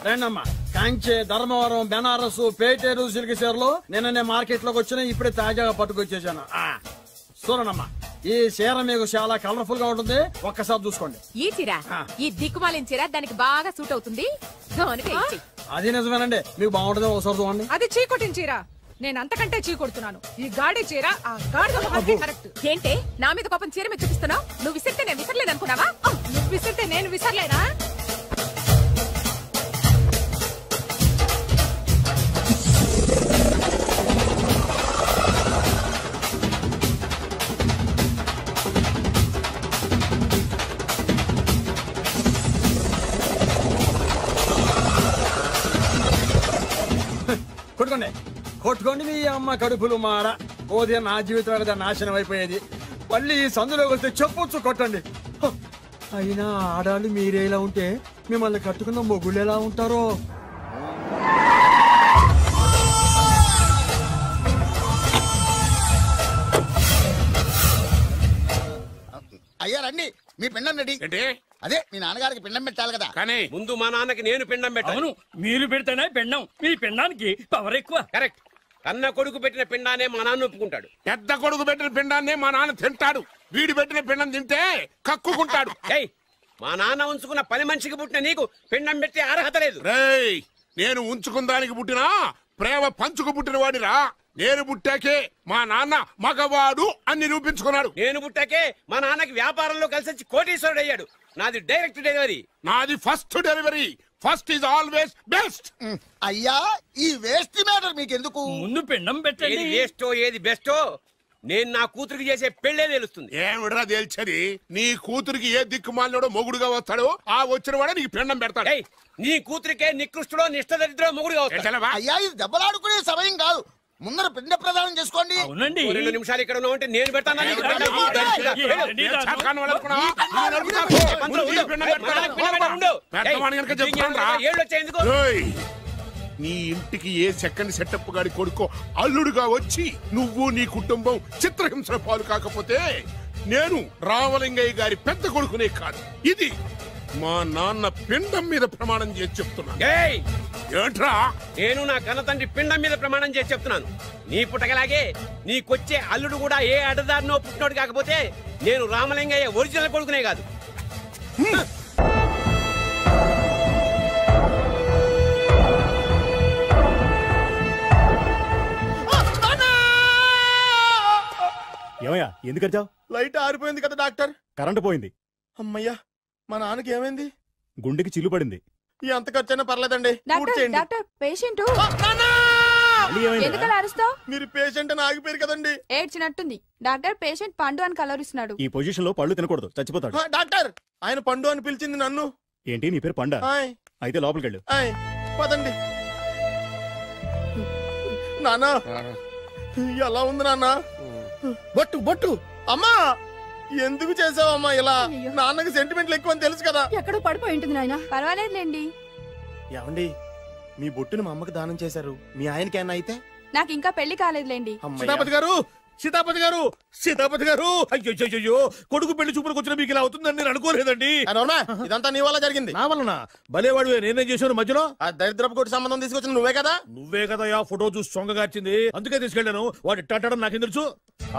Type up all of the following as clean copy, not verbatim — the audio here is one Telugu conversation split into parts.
రండమ్మా. కాంచే, ధర్మవరం, బెనారస్, పేటేరు సిల్క్ చీరలు నిన్ననే మార్కెట్ లోకి వచ్చిన ఇప్పుడే తాజాగా పట్టుకొచ్చేసాను. చూడండమ్మా, ఈ చీర మీకు చాలా కలర్ఫుల్ గా ఉంటుంది, ఒక్కసారి చూసుకోండి. ఈ చీర, ఈ దిక్కుమాలిన చీర దానికి బాగా సూట్ అవుతుంది. అది నిజమేనండి, మీకు బాగుంటుంది, ఒకసారి చూడండి. అది చీకొట్టిన చీర, నేను అంతకంటే చీకొడుతున్నాను. ఈ గాడి చీర ఆ గాడి కరెక్ట్. ఏంటే నా మీద కోపం చీర మీద చూపిస్తున్నావు? నువ్వు విసిరితే నేను విసరలేదు అనుకున్నావా? నువ్వు విసిరితే నేను విసరలేనా? కొట్టుకోండి, కొట్టుకోండి మీ అమ్మ కడుపులు మార. పోతే నా జీవితం కదా నాశనం అయిపోయేది. మళ్ళీ ఈ సందులోకి వస్తే చెప్పొచ్చు కొట్టండి. అయినా ఆడాళ్ళు మీరేలా ఉంటే మిమ్మల్ని కట్టుకున్న మొగుళ్ళు ఎలా ఉంటారో. అయ్యా రండి, మీ పిండం రెడీ. అదే మీ నాన్నగారికి పిండం పెట్టాలి కదా. కానీ ముందు మా నాన్నకి నేను పిండం పెట్టాను. మీరు పెడితేనే పిండం, మీ పిండానికి పవర్ ఎక్కువ. కరెక్ట్. కన్న కొడుకు పెట్టిన పిండానే మా నాన్న ఒప్పుకుంటాడు. పెద్ద కొడుకు పెట్టిన పిండాన్నే మా నాన్న తింటాడు. వీడు పెట్టిన పిండం తింటే కక్కుకుంటాడు. మా నాన్న ఉంచుకున్న పని మనిషికి పుట్టిన నీకు పిండం పెట్టే అర్హత లేదు. రేయ్, నేను ఉంచుకున్న దానికి పుట్టినా ప్రేమ పంచుకు పుట్టిన వాడిరా. నేను పుట్టాకే మా నాన్న మగవాడు అని నిరూపించుకున్నాడు. నేను పుట్టాకే మా నాన్నకి వ్యాపారంలో కలిసి వచ్చి కోటీశ్వరుడు అయ్యాడు. నాది డైరెక్ట్ డెలివరీ. నాది first delivery. First is always best. అయ్యా, ఈ వేస్ట్ మ్యాటర్ మీకెందుకు? ముందు పిండం పెట్టండి. ఏది వేస్టో ఏది బెస్టో నేను నా కూతురికి చేసే పెళ్లే తెలుస్తుంది. ఏమిడ్రా తేల్చది? నీ కూతురికి ఏ దిక్కుమాలినోడో మొగుడుగా వస్తాడో ఆ వచ్చిన వాడే నీకు పిండం పెడతాడు. నీ కూతురికే నికృష్టుడో నిష్టదరిద్రో మొగుడుగా వస్తాడు. అయ్యా, ఇది దెబ్బలాడుకునే సమయం కాదు. ముందర పిండ ప్రదానం చేసుకోండి. 2 నిమిషాలు ఇక్కడ ఉన్నావంటే నేను పెడతాను. నీ ఇంటికి ఏ సెకండ్ సెటప్ గాడి కొడుకో అల్లుడుగా వచ్చి నువ్వు నీ కుటుంబం చిత్రహింసల పాలు కాకపోతే నేను రామలింగయ్య గారి పెద్ద కొడుకునే కాదు, ఇది మా నాన్న పిండం మీద ప్రమాణం చేసి చెప్తున్నా. ఏంట్రా? నేను నా కన్న తండ్రి పిండం మీద ప్రమాణం చేసి చెప్తున్నాను. నీ పుట్టగలాగే నీకొచ్చే అల్లుడు కూడా ఏ అడ్డదారినో పుట్టినోడు కాకపోతే నేను రామలింగయ్య ఒరిజినల్ కొడుకునే కాదు. ఏమయ్యా, ఎందుకు వచ్చావు? లైట్ ఆరిపోయింది కదా డాక్టర్. కరెంటు పోయింది. అమ్మయ్యా, మా నాన్నకి ఏమైంది? గుండెకి చిల్లు పడింది. ఎంత ఖర్చైనా పర్లేదండి. డాక్టర్, పేషెంట్ ఎందుకలా అరుస్తావు? మీరు పేషెంట్ అని ఆగిపోయారు కదండి. ఏడ్చినట్టుంది. డాక్టర్, పేషెంట్ పండు అని కలరిస్తున్నాడు. ఈ పొజిషన్ లో పళ్ళు తినకూడదు, చచ్చిపోతాడు. డాక్టర్, ఆయన పండు అని పిలిచింది నన్ను. ఏంటి, నీ పేరు పండా? అయితే లోపలికి వెళ్ళు. పదండి. నాన్నా, ఎలా ఉంది నాన్న? బొట్టు బొట్టు. అమ్మా, ఎందుకు చేసావమ్మా ఇలా? నాన్నకి సెంటిమెంట్లు ఎక్కువ అని తెలుసు కదా. ఎక్కడో పడిపోయి ఉంటుంది నాయన. పర్వాలేదులేండి. ఏమండి, మీ బొట్టుని మా అమ్మకి దానం చేశారు, మీ ఆయనకేనా అయితే? నాకు ఇంకా పెళ్లి కాలేదులేండి. సీతాపతి గారు, సీతాపతి గారు, సీతాపతి గారు, అయ్యో, కొడుకు పెళ్లి చూపులకు వచ్చిన మీకు ఇలా అవుతుందని నేను అనుకోలేదండి. ఇదంతా నీ వల్ల జరిగింది. నా వలన? భలేవాడు, నేనేం చేశాను మధ్యలో? ఆ దరిద్రపు కొట్టి సంబంధం తీసుకొచ్చిన నువ్వే కదా. నువ్వే కదా ఆ ఫోటో చూసి సొంగగార్చింది, అందుకే తీసుకెళ్ళాను. వాడు ఇట్టాడడం నాకేం తెలుసు?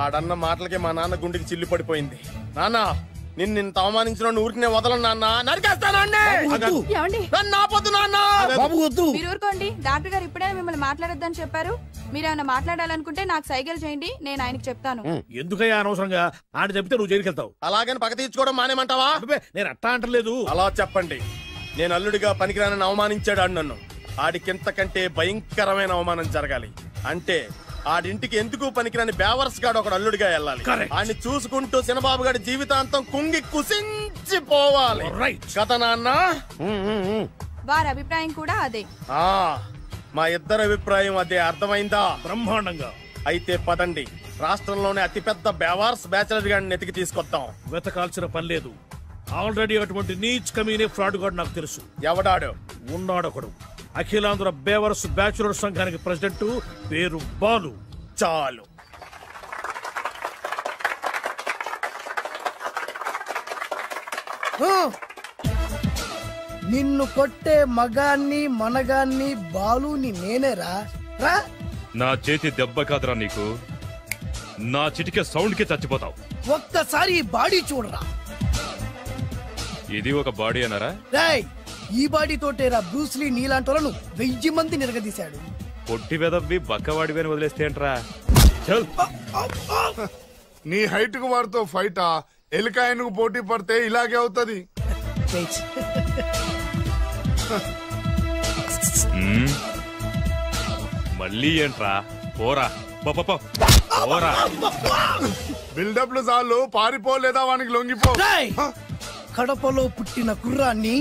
ఆడన్న మాటలకే మా నాన్న గుండెకి చిల్లు పడిపోయింది. నాన్న, నిన్ను అవమానించిన ఊరికి నేను వదలను నాన్న, నరికేస్తానండి. మీరు ఊరుకోండి. డాక్టర్ గారు ఇప్పుడే మిమ్మల్ని మాట్లాడొద్దని చెప్పారు. మీరేమైనా మాట్లాడాలనుకుంటే నాకు సైగలు చేయండి, నేను ఆయనకి చెప్తాను. ఎందుకయ్యా అనవసరంగా? ఆయన చెప్తే నువ్వు జైలుకెళ్తావు. అలాగని పక్క తీర్చుకోవడం మానేమంటావా? నేను అట్టా అంటలేదు. అలా చెప్పండి. నేను అల్లుడిగా పనికిరానని అవమానించాడు ఆడు నన్ను. ఆడికింతకంటే భయంకరమైన అవమానం జరగాలి. అంటే ఆడింటికి ఎందుకు పనికిరాని బేవర్స్ గాడు ఒకడు అల్లుడిగా వెళ్ళాలి. ఆడిని చూసుకుంటూ చిన్నబాబు గారి జీవితాంతం కుంగి కుసించిపోవాలి కదా నాన్న. వారి అభిప్రాయం కూడా అదే. మా ఇద్దరు అభిప్రాయం అదే. అర్థమైందా? బ్రహ్మాండంగా. అయితే పదండి, రాష్ట్రంలోనే అతిపెద్ద బేవార్స్ బ్యాచిలర్ గాడిని ఎతికి తీసుకొద్దాం. వెతకాల్సిన పని లేదు. ఆల్రెడీ అటువంటి నీచ్ కమీనే ఫ్రాడ్ గాడు నాకు తెలుసు. ఎవడాడు? ఉన్నాడొకడు. అఖిలాంధ్ర బేవర్స్ బ్యాచులర్ సంఘానికి ప్రెసిడెంట్, పేరు బాలు. చాలు. నిన్ను కొట్టే మగాన్ని మనగాన్ని బాలుని నేనేరా రా. నా చేతి దెబ్బ కాదురా నీకు, నా చిటికే సౌండ్ కి చచ్చిపోతావు. ఒక్కసారి ఈ బాడీ చూడరా. ఇది ఒక బాడీ అన్నారా? రేయ్, ఈ బాడీ తోటేరా బ్రూస్లీ నీలాంటోలను 1000 మంది నిరగదీశాడు. పొట్టి వెదవ్వి బక్కవాడివని వదిలేస్తే ఏంట్రా? చల్. నీ హైట్ కు వాడితో ఫైటా? ఎలికాయనకు పోటీ పడితే ఇలాగే అవుతుంది. మళ్ళీ ఏంట్రా? పోరా పోరా. బిల్డప్లు చాలు, పారిపోలేదా వానికి లొంగిపో. కడపలో పుట్టిన కుర్రాన్ని,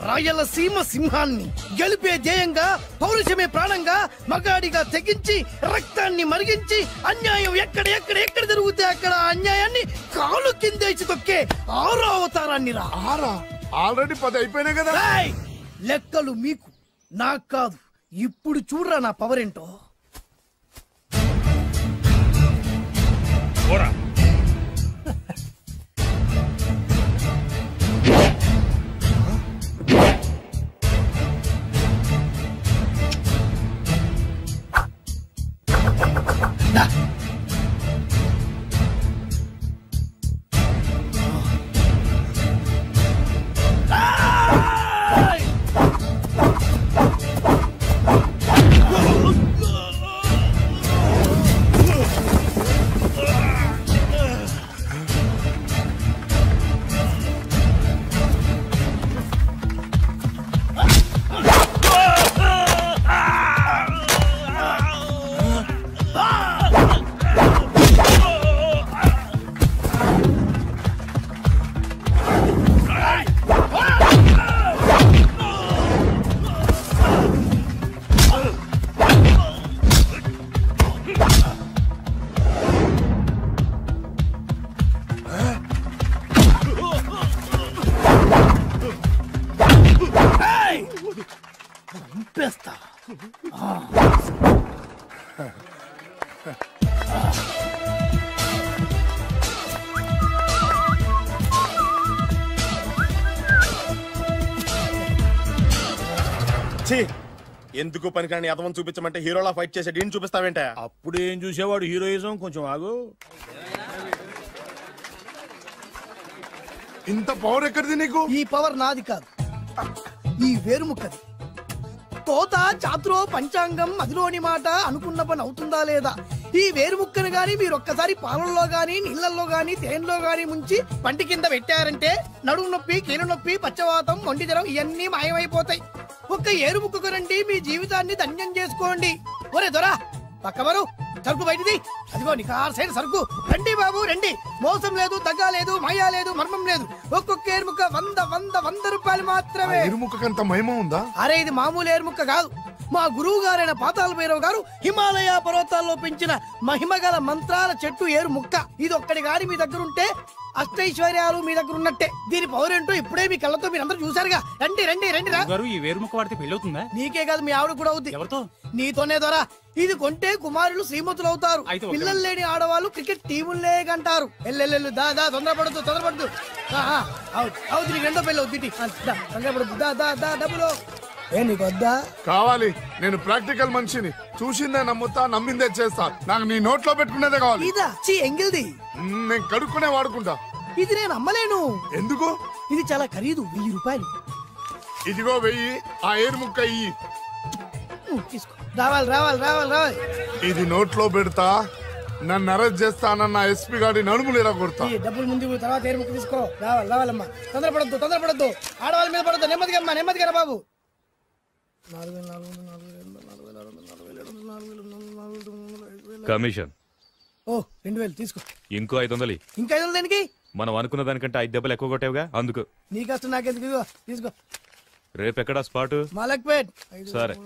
రాయలసీమ సింహాన్ని గెలిపే ధ్యేయంగా, పౌరుషమే ప్రాణంగా, మగాడిగా తెగించి రక్తాన్ని మరిగించి అన్యాయం ఎక్కడ జరుగుతే అక్కడ అన్యాయాన్ని కాలు కిందేసి తొక్కే 6వ అవతారాన్ని రా. ఆల్రెడీ 10 అయిపోయినాయి కదా. లెక్కలు మీకు, నాకు కాదు. ఇప్పుడు చూడరా నా పవర్ ఏంటో. పోరా. ఎందుకు పనికిరాని అదవం చూపించమంటే హీరోలా ఫైట్ చేసే డీన్ చూపిస్తావేంట? అప్పుడు ఏం చూసేవాడు హీరోయిజం. కొంచెం ఆగు. ఇంత పవర్ ఎక్కడిది నీకు? ఈ పవర్ నాది కాదు, ఈ వేరుముక్కది. తోత చాతురో పంచాంగం అదిలోని మాట అనుకున్న పని అవుతుందా లేదా? ఈ వేరుముక్కను గాని మీరు ఒక్కసారి పాలల్లో గాని నీళ్లలో గాని తేనెలో గాని ముంచి పంటి కింద పెట్టారంటే నడుము నొప్పి, కీలు నొప్పి, పచ్చవాతం, ఒంటి జ్వరం ఇవన్నీ మాయమైపోతాయి. ఒక్క ఏరుముక్కకు రండి, మీ జీవితాన్ని ధన్యం చేసుకోండి. ఒరే దొరా, పక్కవరు సరుకు బయటిది. అదిగో నికార్సైన సరుకు. రండి బాబు రండి. మోసం లేదు, దగ్గ లేదు, మాయా లేదు, మర్మం లేదు. ఒక్కొక్క ఏరుముక్క 100 రూపాయలు మాత్రమే. ఏరుముక్కకంత మహిమ ఉందా? అరే, ఇది మామూలు ఏరుముక్క కాదు. మా గురువు గారైన పాతాళ భైరవ్ గారు హిమాలయ పర్వతాల్లో పెంచిన మహిమగల మంత్రాల చెట్టు ఏరుముక్క. ఇది ఒక్కడి గాని మీ దగ్గర ఉంటే అష్టైశ్వర్యాలు మీ దగ్గర ఉన్నట్టే. దీని పవర్ ఏంటో ఇప్పుడే మీ కళ్ళతో మీరు అందరూ చూసారుగా. రండి రండి రండి రా. ఈ వేరుముక్క వాడితే పెళ్ళవుతుందా? నీకే కాదు, మీ ఆవిడ కూడా అవుతుంది. ఎవరితో? నీతోనే ద్వారా. ఇది కొంటే కుమారులు శ్రీమంతులు అవుతారు. పిల్లలు లేని ఆడవాళ్ళు క్రికెట్ టీములే కంటారు. ఎల్లెల్లెల్లు దా దా, తొందరపడద్దు. అవుతుంది, నీకు రెండో పెళ్ళి అవుతుంది. తొందరపడద్దు, దా దా దా. డబ్బులు ఏ నీకు వద్దా? కావాలి. నేను ప్రాక్టికల్ మనిషిని. చూసిందే నమ్ముతా, నమ్మిందే చేస్తా. నాకు నీ నోట్లో పెట్టుకునేదే కావాలి. ఇదా ఎంగిల్ది? నేను కడుక్కునే వాడుకుంటా. ఇది నేను అమ్మలేను. ఎందుకు? ఇది చాలా ఖరీదు, 1000 రూపాయలు. ఇదిగో 1000. ఆ ఏరుముక్క ఇయ్యి. తీసుకో. రావాలి. ఇది నోట్లో పెడతా, నన్ను అరెస్ట్ చేస్తానన్న ఎస్పీ గారి నడుములు ఇలా కొడతా. డబ్బులు ముందు, తర్వాత ఏరుముక్క తీసుకో. రావాలమ్మా. తొందరపడద్దు. ఆడవాళ్ళ మీద పడద్దు. నెమ్మదిగా బాబు. కమిషన్. ఓ 2000 తీసుకో. ఇంకో 500. ఇంకా 500 దేనికి? మనం అనుకున్న దానికంటే 5 దెబ్బలు ఎక్కువ కొట్టావుగా, అందుకు. నీ కష్టం నాకెందుకు? తీసుకో. రేపెక్కడా స్పాట్? మలక్పేట్. సరే.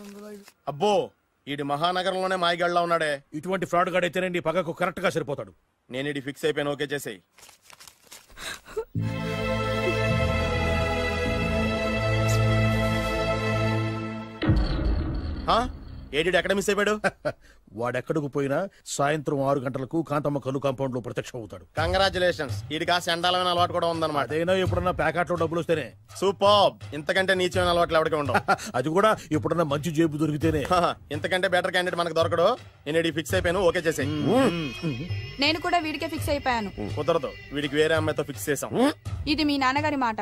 అబ్బో, ఈడి మహానగరంలోనే మాయగాళ్ళ ఉన్నాడే. ఇటువంటి ఫ్రాడ్ గాడు అయితేనండి పగకు కరెక్ట్ గా సరిపోతాడు. నేను ఇది ఫిక్స్ అయిపోయాను. ఓకే చేసేయి. ఏడి ఎక్కడ మిస్ అయిపోయాడు? వాడెక్కడికి పోయినా సాయంత్రం 6 గంటలకు కాంతమ్మ కల్లు కాంపౌండ్ లో ప్రత్యక్షం అవుతాడు. కంగ్రాచులేషన్స్. వీడికి ఆ సెండాలమైన అలవాటు కూడా ఉందన్నమాట. అదైనా ఎప్పుడన్నా ప్యాకెట్లో డబ్బులు వస్తేనే. సూపర్. ఇంతకంటే నీచమైన అలవాట్లు ఎవరికి ఉండవు. అది కూడా ఎప్పుడన్నా మంచి జేబు దొరికితేనే. ఇంతకంటే బెటర్ క్యాండిడేట్ మనకు దొరకడు. నేను ఫిక్స్ అయిపోయాను. ఓకే చేసే. నేను కూడా వీడికే ఫిక్స్ అయిపోయాను. కుదరదు. వీడికి వేరే అమ్మాయితో ఫిక్స్ చేసాం. ఇది మీ నాన్నగారి మాట.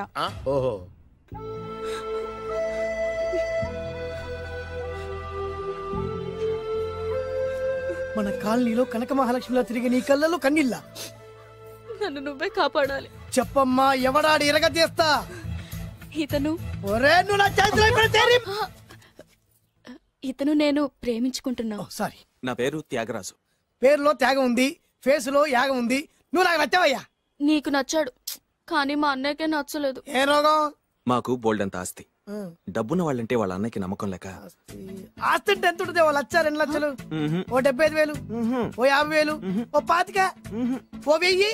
ఓహో. మన కాలనీలో కనక మహాలక్ష్మిలా తిరిగి నీ కళ్ళలో కన్నీళ్ళ. నన్ను నువ్వే కాపాడాలి. చెప్పమ్మా, ఎవడాడి ఎరగ తీస్తా. ఇతను ఇతను నేను ప్రేమించుకుంటున్నావు. సారీ, నా పేరు త్యాగరాజు. పేరులో త్యాగం ఉంది, ఫేసులో యాగం ఉంది. నువ్వు నాకు నచ్చావయ్యా. నీకు నచ్చాడు, కానీ మా అన్నయ్యకే నచ్చలేదు. ఏ రోగం? మాకు బోల్డంత ఆస్తి. డబ్బున్న వాళ్ళంటే వాళ్ళ అన్నయ్యకి నమ్మకం లేక. ఆస్తి అంటే ఎంత ఉంటుంది? 1,00,000, 2 లక్షలు, ఓ 75,000, ఓ 50,000, ఓ 25,000, ఓ 1000.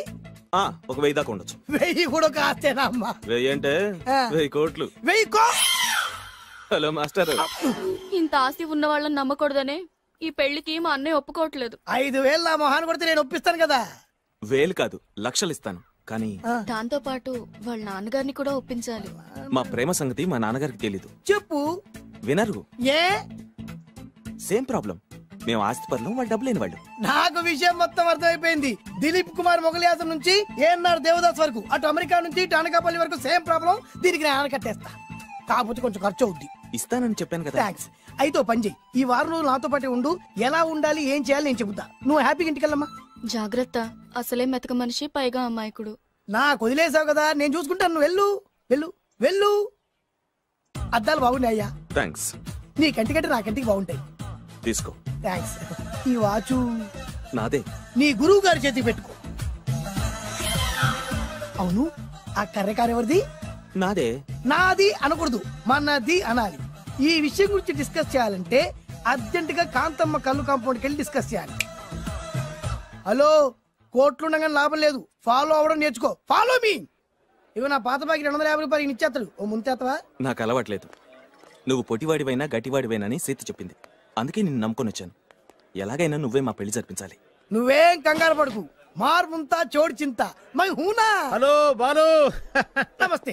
1,000 దాకా ఉండొచ్చు. 1000 కూడా ఒక ఆస్తేనా అమ్మా? 1000 అంటే 1000 కోట్లు. 1000 హలో మాస్టర్. ఇంత ఆస్తి ఉన్న వాళ్ళని నమ్మకూడదనే ఈ పెళ్లికి మా అన్నయ్య ఒప్పుకోవట్లేదు. 5,000 నా మొహాన్ని కొడితే నేను ఒప్పిస్తాను కదా. 1000 కాదు, లక్షలు ఇస్తాను. కానీ దాంతో పాటు వాళ్ళ నాన్నగారిని కూడా ఒప్పించాలి. మా ప్రేమ సంగతి మా నాన్నగారికి తెలీదు. చెప్పు. వినరు. ఏ? Same problem. మేము ఆస్తి పనులు, వాళ్ళు డబ్బు లేని వాళ్ళు. నాకు విషయం మొత్తం అర్థమైపోయింది. దిలీప్ కుమార్ మొగలియాసం నుంచి ఏఎన్ఆర్ దేవదాస్ వరకు, అటు అమెరికా నుంచి ఇటు అనకాపల్లి వరకు సేమ్ ప్రాబ్లం. దీనికి నేను కట్టేస్తా. కాకపోతే కొంచెం ఖర్చు అవుద్ది. ఇస్తానని చెప్పాను కదా. థ్యాంక్స్. అయితే పని చెయ్యి, ఈ వారం రోజులు నాతో పాటే ఉండు. ఎలా ఉండాలి, ఏం చేయాలి నేను చెబుతా. నువ్వు హ్యాపీగా ఇంటికెళ్ళమ్మా. జాగ్రత్త, అసలే మెతక మనిషి, పైగా అమాయకుడు. నాకు వదిలేసావు కదా, నేను చూసుకుంటాను. నువ్వు వెళ్ళు వెళ్ళు వెళ్ళు. అద్దాలు బాగున్నాయి అయ్యా. థ్యాంక్స్. నీ కంటికంటే నా కంటికి బాగుంటాయి. తీసుకో. థ్యాంక్స్. ఈ వాచు నాదే. నీ గురువు గారి చేతికి పెట్టుకో. అవును, ఆ కర్రెకారు ఎవరిది? నాదే. నాది అనకూడదు, మనది అనాలి. ఈ విషయం గురించి డిస్కస్ చేయాలంటే అర్జెంట్ గా కాంతమ్మ కల్లు కాంపౌండ్కి వెళ్ళి డిస్కస్ చేయాలి. హలో, కోట్లుండగానే లాభం లేదు. ఫాలో అవ్వడం నేర్చుకో. Follow me. ఇవి నా పాత బాకి 250 రూపాయలు ఇచ్చేస్తాడు. ఓ ముంతేత్తవా? నాకు అలవాట్లేదు. నువ్వు పొట్టివాడివైనా గట్టివాడివైనా అని సీత చెప్పింది. అందుకే నిన్ను నమ్ముకొని వచ్చాను. ఎలాగైనా నువ్వే మా పెళ్లి జరిపించాలి. నువ్వేం కంగారు పడుకు. మార్ముంతా చోడు చింత మై హూనా. హలో బాలు. నమస్తే.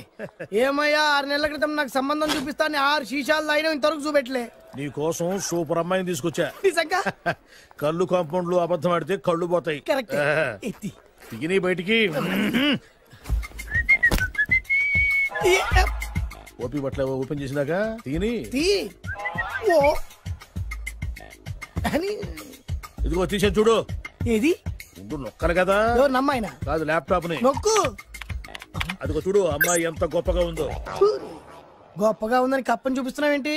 ఏమయ్యా, 6 నెలల క్రితం నాకు సంబంధం చూపిస్తాను 6 శీషాలు అయినా ఇంతవరకు చూపెట్టలే. నీ కోసం సూపర్ అమ్మాయిని తీసుకొచ్చా. నిజంగా? కళ్ళు కాంపౌండ్ లో అబద్ధం ఆడితే కళ్ళు పోతాయి. కరెక్ట్. తిని బయటికి. ఓపి బట్ల ఓపెన్ చేసినాక తిని. ఇదిగో తీసే చూడు. ఏది? నొక్కలు కదా. నమ్మాయినా కాదు, ల్యాప్టాప్ ని నొక్కు. అదిగో చూడు, అమ్మాయి ఎంత గొప్పగా ఉందో. గొప్పగా ఉందని కప్పని చూపిస్తున్నావేంటి?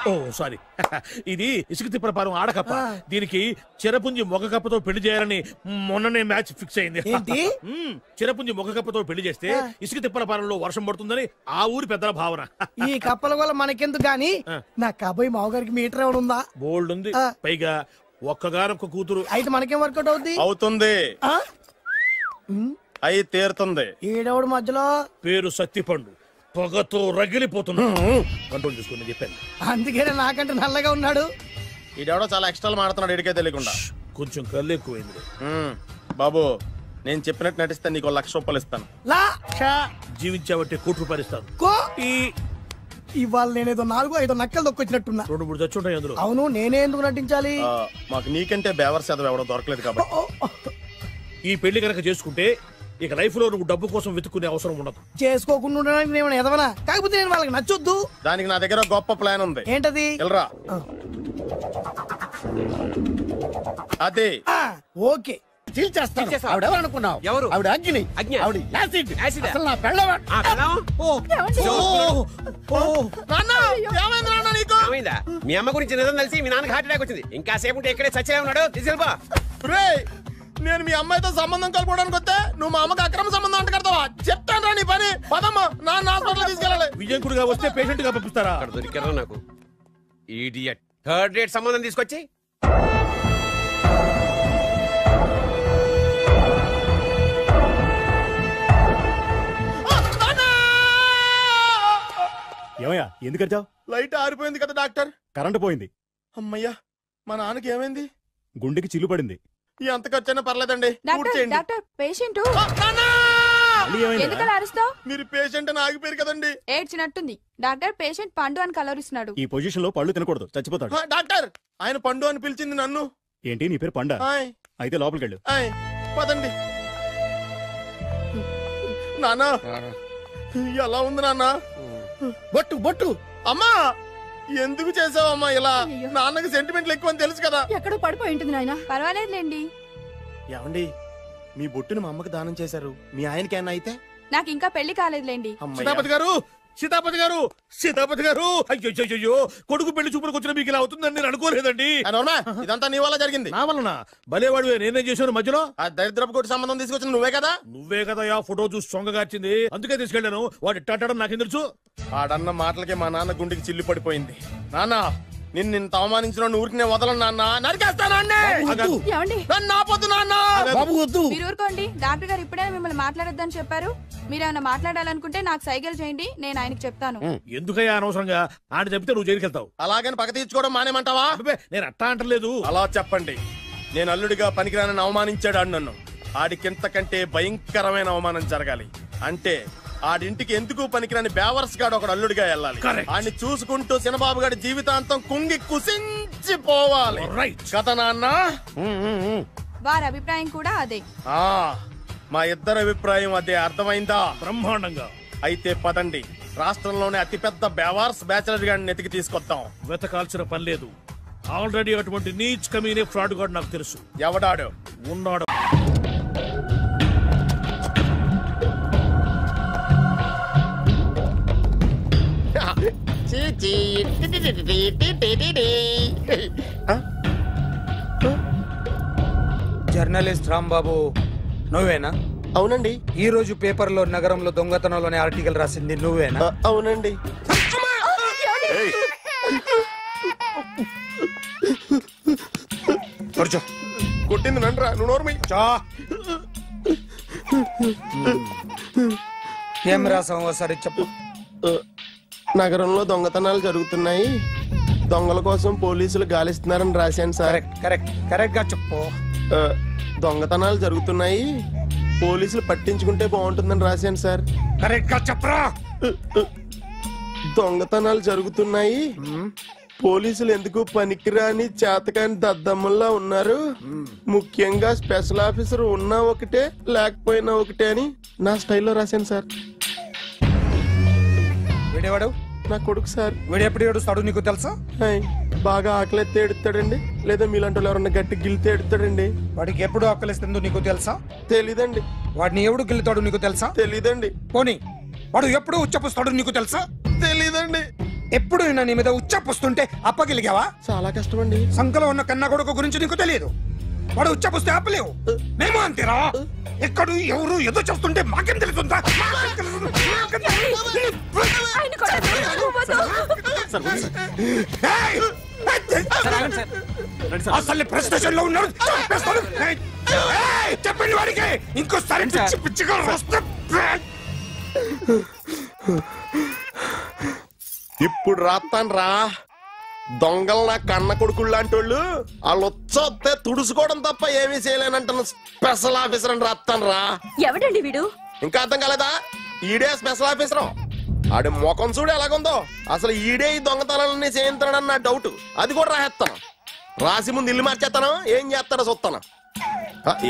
ఓ సారీ, ఇది ఇసుక తిప్పల పారం ఆడకప్ప. దీనికి చిరపుంజి మొగ కప్పతో పెళ్లి చేయాలని మొన్ననే మ్యాచ్ ఫిక్స్ అయింది. చిరపుంజి మొగ కప్పతో పెళ్లి చేస్తే ఇసుక తిప్పల పారంలో వర్షం పడుతుందని ఆ ఊరి పెద్దల భావన. ఈ కప్పల వల్ల మనకెందుకు గాని, నా కాబోయే మావగారికి మీటర్ ఎవడు ఉందా? బోల్డ్ ఉంది. పైగా ఒక్కగారొక్క కూతురు. అయితే మనకేం వర్కౌట్ అవుతుంది? అవుతుంది. అయి తీరుతుంది. ఈడవుడు మధ్యలో పేరు సత్తిపండు, పొగతో రగిలిపోతున్నా. కంట్రోల్ చూసుకుని చెప్పాను. అందుకేనే నాకంటే నల్లగా ఉన్నాడు. ఈడెవడో చాలా ఎక్స్ట్రాలు మాడుతున్నాడు, ఇడికే తెలియకుండా. కొంచెం కళ్ళు ఎక్కువైంది. బాబు, నేను చెప్పినట్టు నటిస్తే నీకు 1,00,000 రూపాయలు ఇస్తాను. జీవించావంటే 1,00,00,000 రూపాయలు ఇస్తాను. ఇవాళ నేనేదో 4-5 నక్కలు దొక్కొచ్చినట్టున్నా. 2-3 చచ్చుంటాయి అందులో. అవును, నేనే ఎందుకు నటించాలి? మాకు నీకంటే బేవర్ చదువు ఎవడో దొరకలేదు కాబట్టి. ఈ పెళ్లి కనుక చేసుకుంటే ఇక లైఫ్ లో నువ్వు డబ్బు కోసం వెతుక్కునే అవసరం ఉండదు. చేసుకోకుండా ఉండడానికి నేను ఎదవనా? కాకపోతే నేను వాళ్ళకి నచ్చొద్దు. దానికి నా దగ్గర గొప్ప ప్లాన్ ఉంది. ఏంటది? వెళ్ళరా. అదే. ఓకే, అనుకున్నావు? ఎవరు? ఆవిడ అగ్ని. ఆవిడ యాసిడ్. అసలు నా పెళ్ళం. మీ అమ్మ గురించి నిజం తెలిసి మీ నాన్నకి హార్ట్ అటాక్ వచ్చింది. ఇంకా సేపు ఉంటే ఇక్కడే చచ్చే ఉన్నాడు. తీసుకెళ్ళిపో. నేను మీ అమ్మాయితో సంబంధం కలుపుకోవడానికి వస్తే నువ్వు మా అమ్మకి అక్రమ సంబంధం అంట కడతావా? చెప్తాను రా నీ పని. పదమ్మా, నాన్న హాస్పిటల్ తీసుకెళ్ళాలి. విజయంకుడుగా వస్తే పేషెంట్ గా పంపిస్తారా? అక్కడ దొరికారా నాకు ఈడియట్. 3rd రేట్ సంబంధం తీసుకొచ్చి ఏమయ్యా ఎందుకు అరిచావు? లైట్ ఆరిపోయింది కదా డాక్టర్. కరెంటు పోయింది. అమ్మయ్యా, మా నాన్నకి ఏమైంది? గుండెకి చిల్లు పడింది. ఎంత ఖర్చైనా పర్లేదండి. డాక్టర్ పేషెంట్ ఎందుకలా అరుస్తావు? మీరు పేషెంట్ అని ఆగిపోయారు కదండి. ఏడ్చినట్టుంది. డాక్టర్ పేషెంట్ పండు అని కలరిస్తున్నాడు. ఈ పొజిషన్ లో పళ్ళు తినకూడదు, చచ్చిపోతాడు. డాక్టర్ ఆయన పండు అని పిలిచింది నన్ను. ఏంటి నీ పేరు పండా? అయితే లోపలికి వెళ్ళు. పదండి. నాన్నా ఎలా ఉంది నాన్న? బొట్టు బొట్టు. అమ్మా ఎందుకు చేసావమ్మా ఇలా? నాన్నకి సెంటిమెంట్లు ఎక్కువ అని తెలుసు కదా. ఎక్కడో పడిపోయి ఉంటుంది నాయన. పర్వాలేదులేండి. ఏమండి మీ బొట్టుని మా అమ్మకి దానం చేశారు, మీ ఆయనకేనా అయితే? నాకు ఇంకా పెళ్లి కాలేదులేండి. సీతాపతి గారు, సీతాపతి గారు, సీతాపతి గారు, అయ్యో కొడుకు పెళ్లి చూపులకు వచ్చిన మీకు ఇలా అవుతుందని నేను అనుకోలేదండి. ఇదంతా నీ వల్ల జరిగింది. నా వలన? భలేవాడు, నేనేం చేశాను మధ్యలో? ఆ దరిద్రపు కొట్టి సంబంధం తీసుకొచ్చిన నువ్వే కదా. నువ్వే కదా ఆ ఫోటో చూసి సొంగగార్చింది, అందుకే తీసుకెళ్ళాను. వాడు ఇట్టాడని నాకేం తెలుసు? ఆడన్న మాటలకే మా నాన్న గుండెకి చిల్లు పడిపోయింది. నాన్న నిన్ను అవమానించిన ఊరికి నేను వదలను నాన్న, నరికేస్తానండి. మీరు ఊరుకోండి. డాక్టర్ గారు ఇప్పుడే మిమ్మల్ని మాట్లాడొద్దని చెప్పారు. మీరేమైనా మాట్లాడాలనుకుంటే నాకు సైగలు చేయండి, నేను ఆయనకి చెప్తాను. ఎందుకయ్యా అనవసరంగా? ఆయన చెప్తే నువ్వు జైలుకి వెళ్తావు. అలాగని పక్క తీర్చుకోవడం మానేమంటావా? నేను అట్టా అంటలేదు. అలా చెప్పండి. నేను అల్లుడిగా పనికిరానని అవమానించాడు ఆడు నన్ను. ఆడికింతకంటే భయంకరమైన అవమానం జరగాలి. అంటే ఆడింటికి ఎందుకు పనికిరాని బేవర్స్ గాడు ఒకడు అల్లుడిగా వెళ్ళాలి. ఆడిని చూసుకుంటూ చిన్నబాబు గారి జీవితాంతం కుంగి కుసించిపోవాలి కదా నాన్న? వారి అభిప్రాయం కూడా అదే. మా ఇద్దరి అభిప్రాయం అదే. అర్థమైందా? బ్రహ్మాండంగా. అయితే పదండి, రాష్ట్రంలోనే అతిపెద్ద బేవార్స్ బ్యాచిలర్ గాడిని ఎతికి తీసుకొద్దాం. వెతకాల్సిన పని లేదు. ఆల్రెడీ అటువంటి నీచ్ కమీనే ఫ్రాడ్ గాడు నాకు తెలుసు. ఎవడాడు? ఉన్నాడు. జర్నలిస్ట్ రాంబాబు నువ్వేనా? అవునండి. ఈ రోజు పేపర్లో నగరంలో దొంగతనంలోనే ఆర్టికల్ రాసింది నువ్వేనా? అవునండి. కొట్టింది నండ్రా, నువ్వు నోర్మి. ఏం రాసావు ఒకసారి చెప్పు. నగరంలో దొంగతనాలు జరుగుతున్నాయి, దొంగల కోసం పోలీసులు గాలిస్తున్నారని రాశాను సార్. కరెక్ట్ గా చెప్పు. దొంగతనాలు జరుగుతున్నాయి, పోలీసులు పట్టించుకుంటే బాగుంటుందని రాశాను సార్. కరెక్ట్ గా చెప్పరా. దొంగతనాలు జరుగుతున్నాయి, పోలీసులు ఎందుకు పనికిరాని చేతకాని దద్దమ్మల్లా ఉన్నారు, ముఖ్యంగా స్పెషల్ ఆఫీసర్ ఉన్నా ఒకటే లేకపోయినా ఒకటే అని నా స్టైల్లో రాశాను సార్. వీడేవాడు? నా కొడుకు సార్. వీడు ఎప్పుడు ఏడుస్తాడు నీకు తెలుసా? బాగా ఆకలిస్తే ఏడుస్తాడండి, లేదా మీలాంటి వాళ్ళు ఎవరన్నా గట్టి గిల్తే ఏడుస్తాడండి. వాడికి ఎప్పుడు ఆకలిస్తుందో నీకు తెలుసా? తెలీదండి. వాడిని ఎవడు గిల్లుతాడు నీకు తెలుసా? తెలీదండి. పోనీ వాడు ఎప్పుడు ఉచ్చపుస్తాడు నీకు తెలుసా? తెలీదండి. ఎప్పుడు నీ మీద ఉచ్చపుస్తుంటే అప్పగిలిగావా? చాలా కష్టం అండి. సంకలో ఉన్న కన్న కొడుకు గురించి నీకు తెలియదు. వాడు ఉచ్చపుస్తే ఆపలేవు. మేము అంతేరా. ఎక్కడు ఎవరు ఏదో చెప్తుంటే మాకేం తెలుస్తుందా? అసలు ప్రెస్టేషన్ లో ఉన్నాడు. చెప్పండి వాడికి ఇంకోసారి పిచ్చి పిచ్చిగా వస్తే. ఇప్పుడు రాత్తాను రా. దొంగలు నా కన్న కొడుకులు లాంటి వాళ్ళు వాళ్ళు వచ్చొస్తే తుడుచుకోవడం తప్ప ఏమీ చేయలేనంటున్న స్పెషల్ ఆఫీసర్ అని రాత్తాను రా. ఎవడండి వీడు? ఇంకా అర్థం కాలేదా? ఈడే స్పెషల్ ఆఫీసర్. ఆడి ముఖం చూడు ఎలాగుందో. అసలు ఈడే ఈ దొంగతనాలన్నీ చేయించాడని నా డౌట్. అది కూడా రాసేస్తాను. రాసి ముందు ఇల్లు మార్చేస్తాను, ఏం చేస్తాడో చూస్తాను.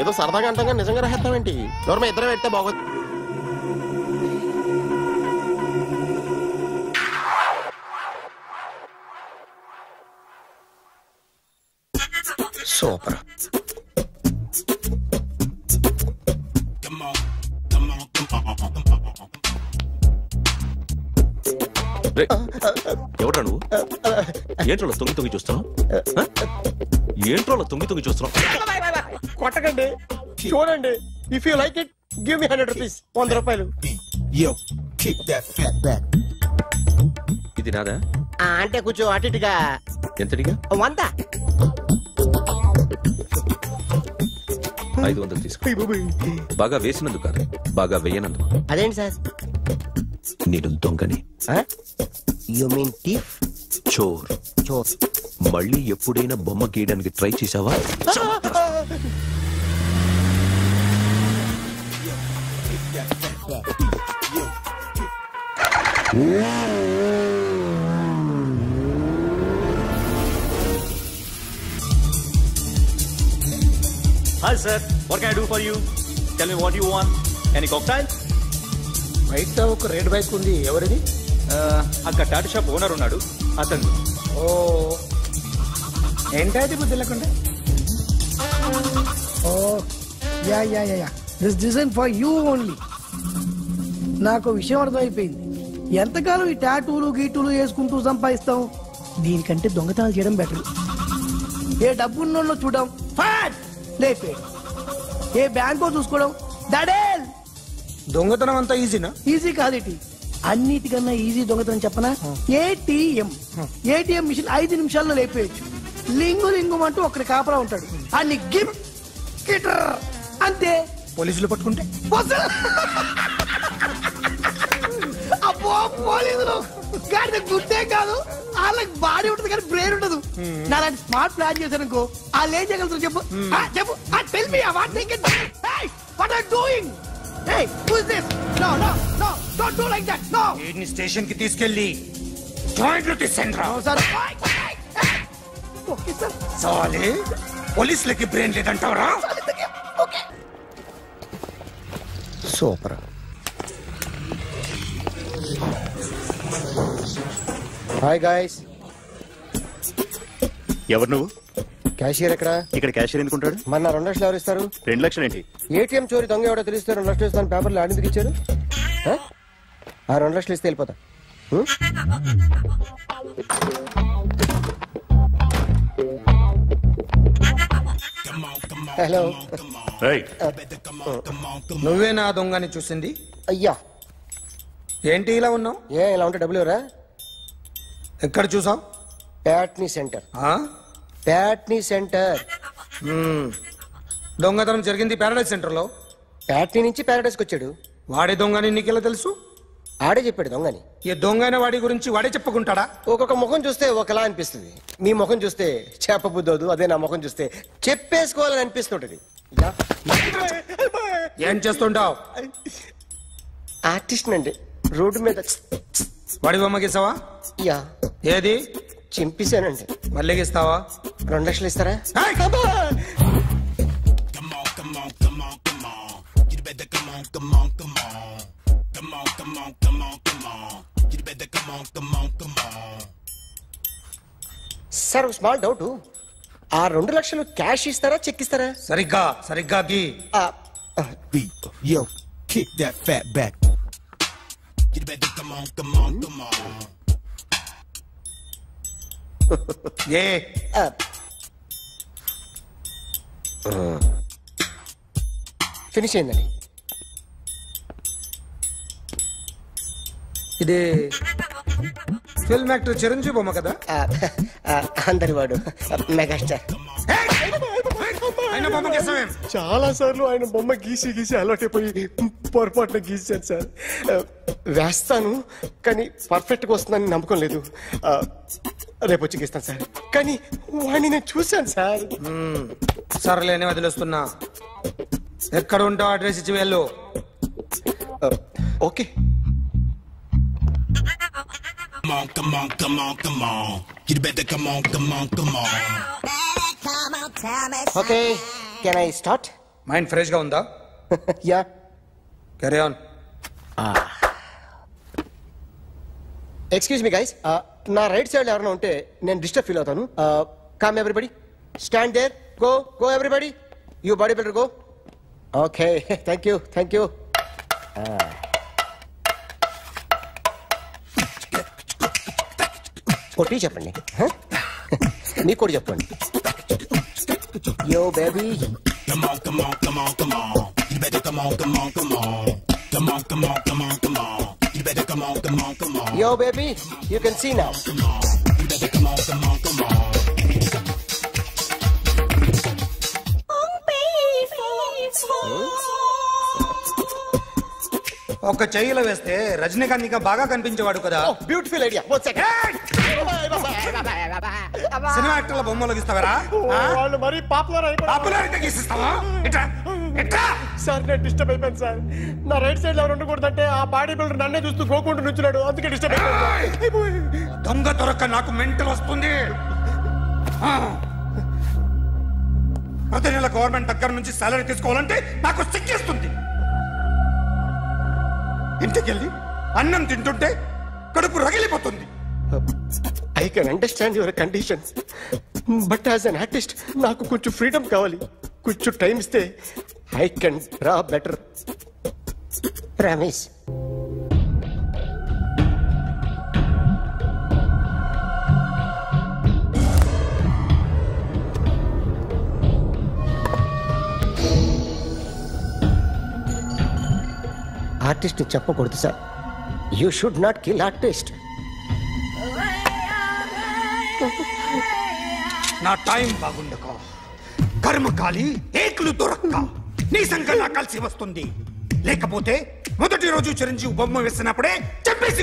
ఏదో సరదాగా అంటాం కానీ నిజంగా రాసేస్తామేంటి? ఎవరమ్మా ఇద్దరం పెడితే బాగోదు. సూపర్. ఎవడ్రా నువ్వు? ఏంట్రోలో తొంగి చూస్తున్నావు? ఏంట్రోలో తొంగి చూస్తున్నావు? కొట్టకండి, చూడండి. If you like it give me 100 rupees. 100 రూపాయలు. ఇది నాదా? అంటే కొంచెం అటు ఇటుగా. ఎంతడిగా? 100. 500 తీసుకో. బాగా వేసినందుకు కాదు, బాగా వేయనందుకు. అదేంటి సార్? నేను దొంగని. You mean thief? చోర్. చోర్. మళ్ళీ ఎప్పుడైనా బొమ్మ గీయడానికి ట్రై చేసావా? Hi sir, what can I do for you? Tell me what you want. Any cocktail? బయట ఒక రెడ్ బైక్ ఉంది, ఎవరిది? అక్కడ టాటా షాప్ ఓనర్ ఉన్నాడు, అతను. ఓ ఏంటది బుద్ధి లేకుండా? ఓ yeah yeah yeah yeah this design for you only. నాకు విషయం అర్థమైపోయింది. ఎంతకాలం ఈ టాటూలు గీటూలు వేసుకుంటూ సంపాదిస్తాం? దీనికంటే దొంగతనాలు చేయడం బెటర్. ఏ డబ్బున్నోళ్ళు చూడడం ఫాట్ లేపే, ఏ బ్యాంకో చూసుకోవడం దడేల్. దొంగతనం అంతా ఈజీనా? ఈజీ కాదేటి, అన్నిటికన్నా ఈజీ దొంగతనం చెప్పనా? ఏటీఎం. ఏటీఎం మిషన్ 5 నిమిషాల్లో లేపేయచ్చు. లింగు లింగు అంటూ ఒకటి కాపలా ఉంటాడు, అన్ని గిమ్ గిటర్ అంతే. పోలీసులు పట్టుకుంటే అబ్బో పోలీసులు గాడి గుడ్డే కాదు, వాళ్ళకి బాడీ ఉంటుంది కానీ బ్రెయిన్ ఉండదు. నాలాంటి స్మార్ట్ ప్లాన్ చేశానుకో వాళ్ళు ఏం చేయగలుగుతారు చెప్పు? చెప్పు, tell me what they can. Hey what are doing? Hey who is this? No no no don't do like that. No, వీడిని స్టేషన్ కి తీసుకెళ్ళి జాయింట్ లో తీసుకెళ్ళరా. Sir okay sir. సాలే పోలీసులకి బ్రెయిన్ లేదంటావరా? సూపర్. Hi guys. ఎవరు నువ్వు? క్యాషియర్ ఎక్కడ? ఇక్కడ క్యాషియర్ ఎందుకుంటాడు? మన 2 లక్షలు ఎవరు ఇస్తారు? 2 లక్షలు ఏంటి? ఏటీఎం చోరీ దొంగ ఎవడో తెలిస్తే 2 లక్షలు ఇస్తాను పేపర్లు ఆడిందుకు ఇచ్చారు. ఆ 2 లక్షలు ఇస్తే వెళ్ళిపోతా. హలో, నువ్వే నా దొంగని చూసింది? అయ్యా ఏంటి ఇలా ఉన్నావు? ఇలా ఉంటే డబ్బులు ఎవరా? ఎక్కడ చూసావు? ప్యాట్నీ సెంటర్. ప్యాట్నీ సెంటర్. దొంగతనం జరిగింది ప్యారడైజ్ సెంటర్ లో. ప్యాట్నీ నుంచి ప్యారడైజ్కి వచ్చాడు. వాడే దొంగని నీకెలా తెలుసు? ఆడే చెప్పాడు దొంగని. ఈ దొంగైన వాడి గురించి వాడే చెప్పుకుంటాడా? ఒక్కొక్క ముఖం చూస్తే ఒకలా అనిపిస్తుంది. మీ ముఖం చూస్తే చెప్పబుద్దోదు, అదే నా ముఖం చూస్తే చెప్పేసుకోవాలని అనిపిస్తుంటది. ఏం చేస్తుంటావు? ఆర్టిస్ట్ అండి. రోడ్డు మీద వాడి బొమ్మ గీసావా? యా. ఏది? చింపేశానండి. మళ్ళీ గీస్తావా? 2 లక్షలు ఇస్తారా? సార్ స్మాల్ డౌట్, ఆ 2 లక్షలు క్యాష్ ఇస్తారా చెక్ ఇస్తారా? సరిగ్గా సరిగ్గా గీ. Yo, kick that fat back. You better come on, come on, come on. Finish అయిందండి. ఇది ఫిల్మ్ యాక్టర్ చిరంజీవి బొమ్మ కదా? అందరి వాడు మెగాస్టార్. చాలా సార్లు ఆయన బొమ్మ గీసి గీసి అలవాటైపోయి పొరపాటున గీసాను సార్. వేస్తాను కానీ పర్ఫెక్ట్ గా వస్తుందని నమ్మకం లేదు. రేపు వచ్చి గీస్తాను సార్. కానీ వాడిని నేను చూశాను సార్. సర్లేని వదిలేస్తున్నా. ఎక్కడ ఉంటావు అడ్రస్ ఇచ్చి వెళ్ళు. Okay. Come on, come on, come on, come on. You better come on, come on, come on. Okay, can I start? Mind fresh గా ఉందా? Yeah, carry on. Excuse me guys, నా రైట్ సైడ్ ఎవరైనా ఉంటే నేను డిస్టర్బ్ ఫీల్ అవుతాను. Come everybody, stand there, go go everybody, you body builder go. Okay, thank you thank you. కొట్టి చెప్పండి, మీకు కూడా చెప్పండి. Yo baby, Come on, come on, come on, come on. You better come on, come on, come on. Come on, come on, come on, come on. You better come on, come on, come on. yo baby, you can see now. Come on, you better come on, come on, come on. ఒక చెయ్యిలో వేస్తే రజనీకాంత్ ఇంకా బాగా కనిపించేవాడు కదా. Beautiful idea. సినిమా యాక్టర్ల బొమ్మలు గీస్తావరా? వాళ్ళు మరీ పాపులారిటీ గీసిస్తావా? సార్ నేను డిస్టర్బ్ అయిపోయాను సార్. నా రైట్ సైడ్ ఎవరు ఉండకూడదంటే ఆ బాడీ బిల్డర్ నన్నే చూస్తూ గోకుంటూ నుంచున్నాడు, అందుకే డిస్టర్బ్ అయిపోయాను. దొంగ దొరక్క నాకు మెంటల్ వస్తుంది. ప్రతి నెల గవర్నమెంట్ దగ్గర నుంచి సాలరీ తీసుకోవాలంటే నాకు సిగ్గేస్తుంది. ఇంటికెళ్ళి అన్నం తింటుంటే కడుపు రగిలిపోతుంది. I can understand your conditions, but as an artist నాకు కొంచెం ఫ్రీడమ్ కావాలి. కొంచెం టైం ఇస్తే I can draw better. Ramesh artist చెప్పకూడదు sir. You should not kill artist. నా టైం బాగుండక కర్మకాలి ఏకులు దొరక్క నీ సంఖ్య నాకు కలిసి వస్తుంది. లేకపోతే మొదటి రోజు చిరంజీవి బొమ్మ వేసినప్పుడే చెప్పేసి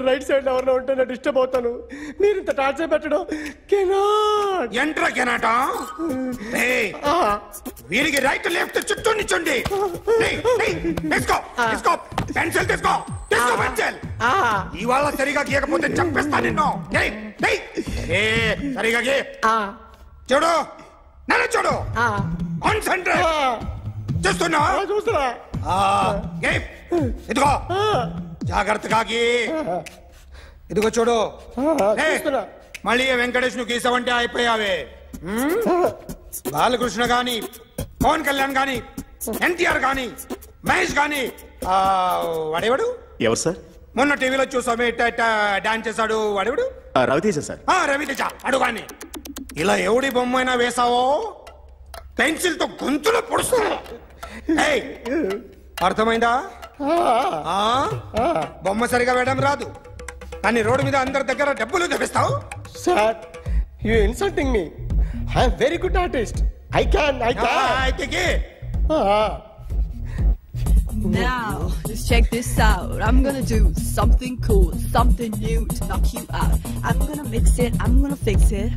రైట్ సైడ్ ఎవరిలో ఉంటే నేను డిస్టర్బ్ అవుతాను. మీరు ఇంత టార్చర్ పెట్టడం కెనాట్. ఎంట్రా కెనాట. వీరికి రైట్ లెఫ్ట్ చుట్టూ నిచ్చండి. తీసుకో తీసుకో పెన్సిల్ తీసుకో తీసుకో పెన్సిల్. ఇవాళ సరిగా గీయకపోతే చంపేస్తా నిన్ను. సరిగా గీ. చూడు నన్ను చూడు. కాన్సంట్రేట్ చూస్తున్నా చూస్తున్నా. ఇదిగో జాగ్రత్తగా గీ. ఇదిగో చూడు. మళ్ళీ వెంకటేష్ ను గీసావంటే అయిపోయావే. బాలకృష్ణ గాని పవన్ కళ్యాణ్ గాని ఎన్టీఆర్ గాని మహేష్ గాని వాడేవాడు ఎవరు సార్? మొన్న టీవీలో చూసామే డాన్స్ చేశాడు వాడేవాడు? రవితేజ సార్. రవితేజ అడుగాని. ఇలా ఎవడి బొమ్మైనా వేసావో పెన్సిల్ తో గొంతులో పొడుస్తా. అర్థమైందా? బొమ్మ సరిగా వేయడం రాదు కానీ రోడ్డు మీద అందరి దగ్గర డబ్బులు తెప్పిస్తావు. Sir you insulting me. I am very good artist. I can. Now, just check this out. I'm gonna do something cool, something new to knock you out. I'm gonna mix it, I'm gonna fix it.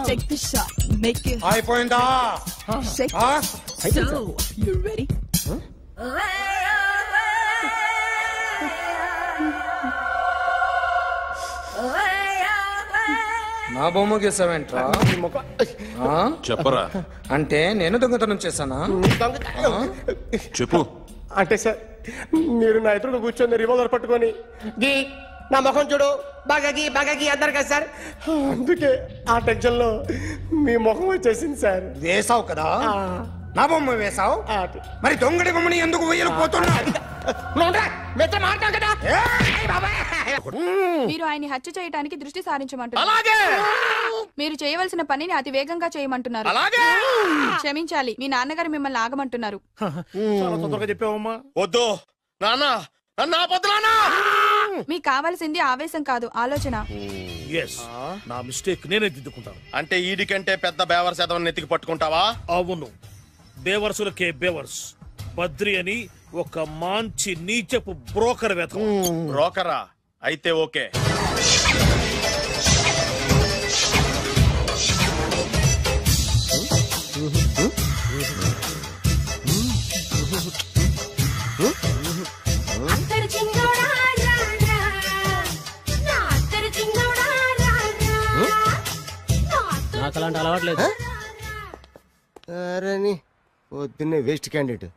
Take the shot, make it hot. అయిపోయిందా? Shake it. So, you ready? నా బొమ్మ గీసావేంట్రా? చెప్పరా. అంటే నేను దొంగతనం చేశానా? చెప్పు. అంటే సార్ మీరు నా ఎదురుగా కూర్చొని రివాల్వర్ పట్టుకొని గీ నా ముఖం చూడు బాగా గీ అన్నారు కదా సార్. అందుకే ఆ టెన్షన్ లో మీ ముఖం వచ్చేసింది సార్. వేసావు కదా నా బొమ్మ వేసావు, మరి దొంగడి బొమ్మని ఎందుకు వేయలు పోతున్నా? మీరు ఆయన్ని హత్య చేయడానికి దృష్టి సారించమంటున్నారు. మీరు చేయవలసిన పనిని అతి వేగంగా చేయమంటున్నారు. క్షమించాలి, మీ నాన్నగారు మిమ్మల్ని ఆగమంటున్నారు. చెప్పావమ్మా. వద్దు నాన్న, మీకు కావాల్సింది ఆవేశం కాదు, ఆలోచన. నా మిస్టేక్ నేనే దిద్దుకుంటాను. అంటే ఈడికంటే పెద్ద బేవర్ శాతం నెత్తికి పట్టుకుంటావా? అవును, బేవర్సులకే బేవర్స్. బద్రి అని ఒక మంచి నీచపు బ్రోకర్ వేతం. బ్రోకరా? అయితే ఓకే. నాకు అలాంటి అలవాట్లేదు. అరే పొద్దున్నే వేస్ట్ క్యాండిడేట్.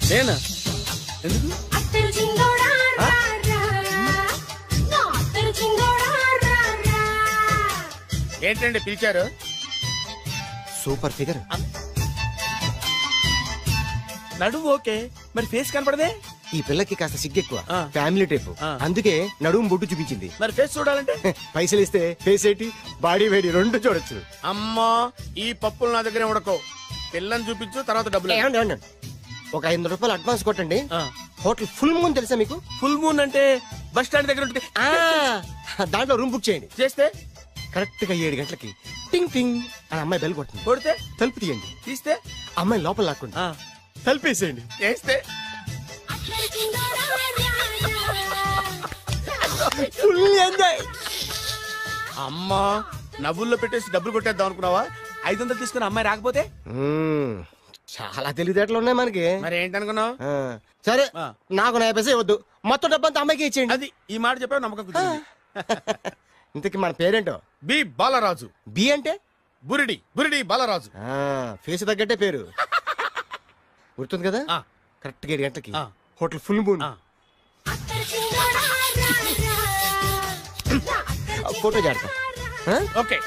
నేనా? ఎందుకు? ఏంటండి పిలిచారు? Super figure. నడుము ఓకే, మరి ఫేస్ కనపడదే. ఈ పిల్లకి కాస్త సిగ్గెక్కువ, ఫ్యామిలీ టైప్, అందుకే నడుము బొట్టు చూపించింది. మరి ఫేస్ చూడాలంటే పైసలు ఇస్తే ఫేస్ ఏంటి బాడీ వేడి రెండు చూడొచ్చు. అమ్మా, ఈ పప్పులు నా దగ్గర ఉడకో. పిల్లని చూపించు, తర్వాత డబ్బులు. ఒక 500 రూపాయలు అడ్వాన్స్ కొట్టండి. హోటల్ ఫుల్ మూన్ తెలుసా మీకు? ఫుల్ మూన్ అంటే బస్ స్టాండ్ దగ్గర ఉంటుంది. దాంట్లో రూమ్ బుక్ చేయండి. చేస్తే కరెక్ట్ గా 7 గంటలకి టింగ్ టింగ్ అని అమ్మాయి బెల్ కొడుతుంది. కొడితే తలుపు తీయండి. తీస్తే అమ్మాయి లోపల లాక్కుండి తలుపు వేసేయండి. చేస్తే ఫుల్ ఎంజాయ్. అమ్మా నవ్వుల్లో పెట్టేసి డబ్బులు కొట్టేద్దాం అనుకున్నావా? 500 తీసుకుని అమ్మాయి రాకపోతే? చాలా తెలివితేటలు ఉన్నాయి మనకి. మరి ఏంటనుకున్నావు? సరే నాకు 50 పైసలు ఇవ్వద్దు, మొత్తం డబ్బంతా అమ్మాయికి ఇచ్చేయండి. అది ఈ మాట చెప్పావు నమ్మకం కుదిరింది. ఇంతకీ మన పేరేంటో? బి బాలరాజు. బి అంటే బురిడి. బురిడి బాలరాజు. ఫేస్ తగ్గట్టే పేరు గుర్తుంది కదా. కరెక్ట్ 7 గంటలకి హోటల్ ఫుల్ మూన్. ఫోటో చేడతా. ఓకే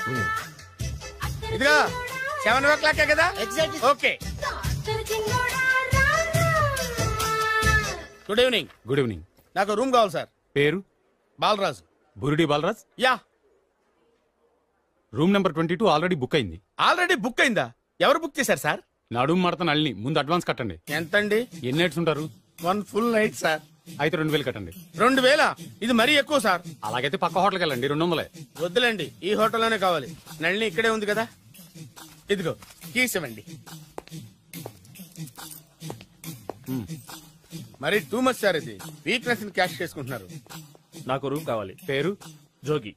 ఇదిగా 7 o'clock కదా? Okay. Good evening. Good evening. నాకు రూమ్ కావాలి సార్. పేరు? Balaraju. Burudi Balaraj. Yeah. Room number 22 already book అయింది. ఆల్రెడీ బుక్ అయిందా? ఎవరు బుక్ చేశారు సార్? నడుము మడత నల్ని. ముందు అడ్వాన్స్ కట్టండి. ఎంతండి? ఎన్ని నైట్స్ ఉంటారు? 1 full night సార్. అయితే 2000 కట్టండి. 2000? ఇది మరీ ఎక్కువ సార్. అలాగైతే పక్క హోటల్కి వెళ్ళండి, 200. వద్దులేండి, ఈ హోటల్లోనే కావాలి. నళిని ఇక్కడే ఉంది కదా. ఇదిగో కీస్ ఇవ్వండి. మరి టూ మచ్ సార్, ఇది వీక్నెస్ ని క్యాష్ చేసుకుంటున్నారు. నాకు రూమ్ కావాలి. పేరు? Jogi.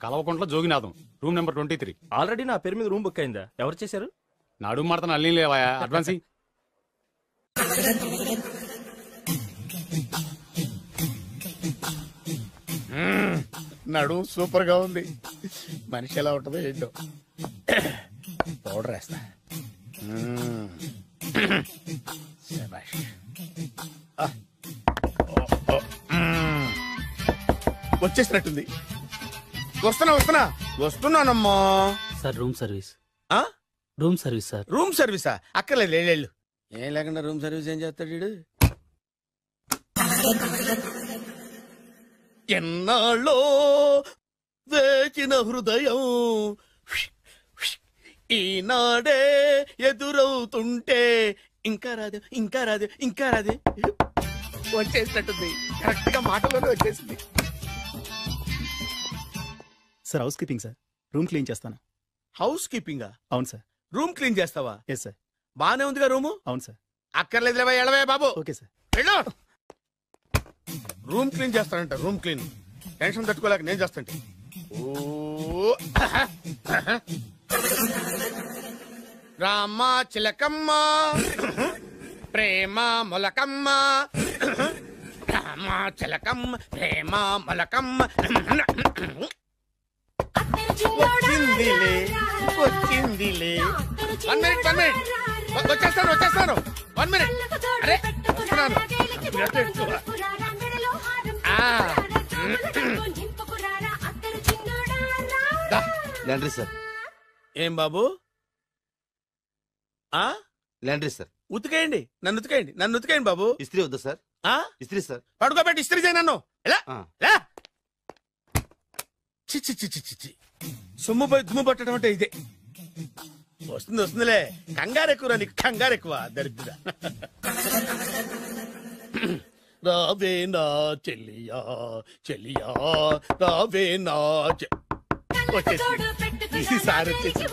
Kalavakuntla Joginatham. Room number 23. Already నా పేరు మీద రూమ్ బుక్ అయిందా? ఎవరు చేశారు? నడుము మడత నల్లి లేవా? అడ్వాన్స్ నడు సూపర్ గా ఉంది. మనిషి ఎలా ఉంటుందో ఏంటో. పౌడర్ వేస్తా. వచ్చేసినట్టుంది. వస్తున్నానమ్మా. Sir room service. Room service sir. Room సర్వీసా? అక్కర్లేదు, లేళ్ళు. ఏం లేకుండా రూమ్ సర్వీస్ ఏం చేస్తాడు వీడు? ఎన్నాళ్ళో వేచిన హృదయం ఈనాడే ఎదురవుతుంటే ఇంకా రాదు, ఇంకా రాదు, ఇంకా రాదు. వచ్చేసినట్టుంది. కరెక్ట్ గా మాటలోనే వచ్చేసింది. Sir housekeeping sir. Room clean చేస్తాను. హౌస్ కీపింగా? అవును సార్. రూమ్ క్లీన్ చేస్తావా? Yes sir. బానే ఉందిగా రూము? అవును సార్. అక్కర్లేదు లేవా, ఎడవే బాబు. Okay sir. వెళ్ళు. రూమ్ క్లీన్ చేస్తానంట. రూమ్ క్లీన్ టెన్షన్ తట్టుకోలేక నేను చేస్తాంటే. ఓ రామ చిలకమ్మ ప్రేమ మొలకమ్మ, రామ చిలకమ్మ ప్రేమ మొలకమ్మ. వచ్చిందిలే వచ్చిందిలే. 1 minute 1 minute. వచ్చేస్తాను 1 minute. అరే వస్తున్నాను. Laundry sir. ఏం బాబు? Laundry sir. ఉతికేయండి, నన్ను ఉతికేయండి, నన్ను ఉతికేయండి బాబు. ఇస్త్రీ వద్దా సార్? ఇస్త్రీ సార్. పడుకోబెట్టి ఇస్త్రీ చేయి నన్ను. ఎలా చిచ్చి చిచ్చి చిచ్చి. సొమ్ము పోయి దుమ్ము పట్టడం అంటే ఇదే. వస్తుందిలే. కంగారు ఎక్కువ, నీకు కంగారు ఎక్కువ. దరిద్ర. రావే నా చెల్లియా చెల్లియా, రావే నా వచ్చేసి ఈసారి వచ్చేసి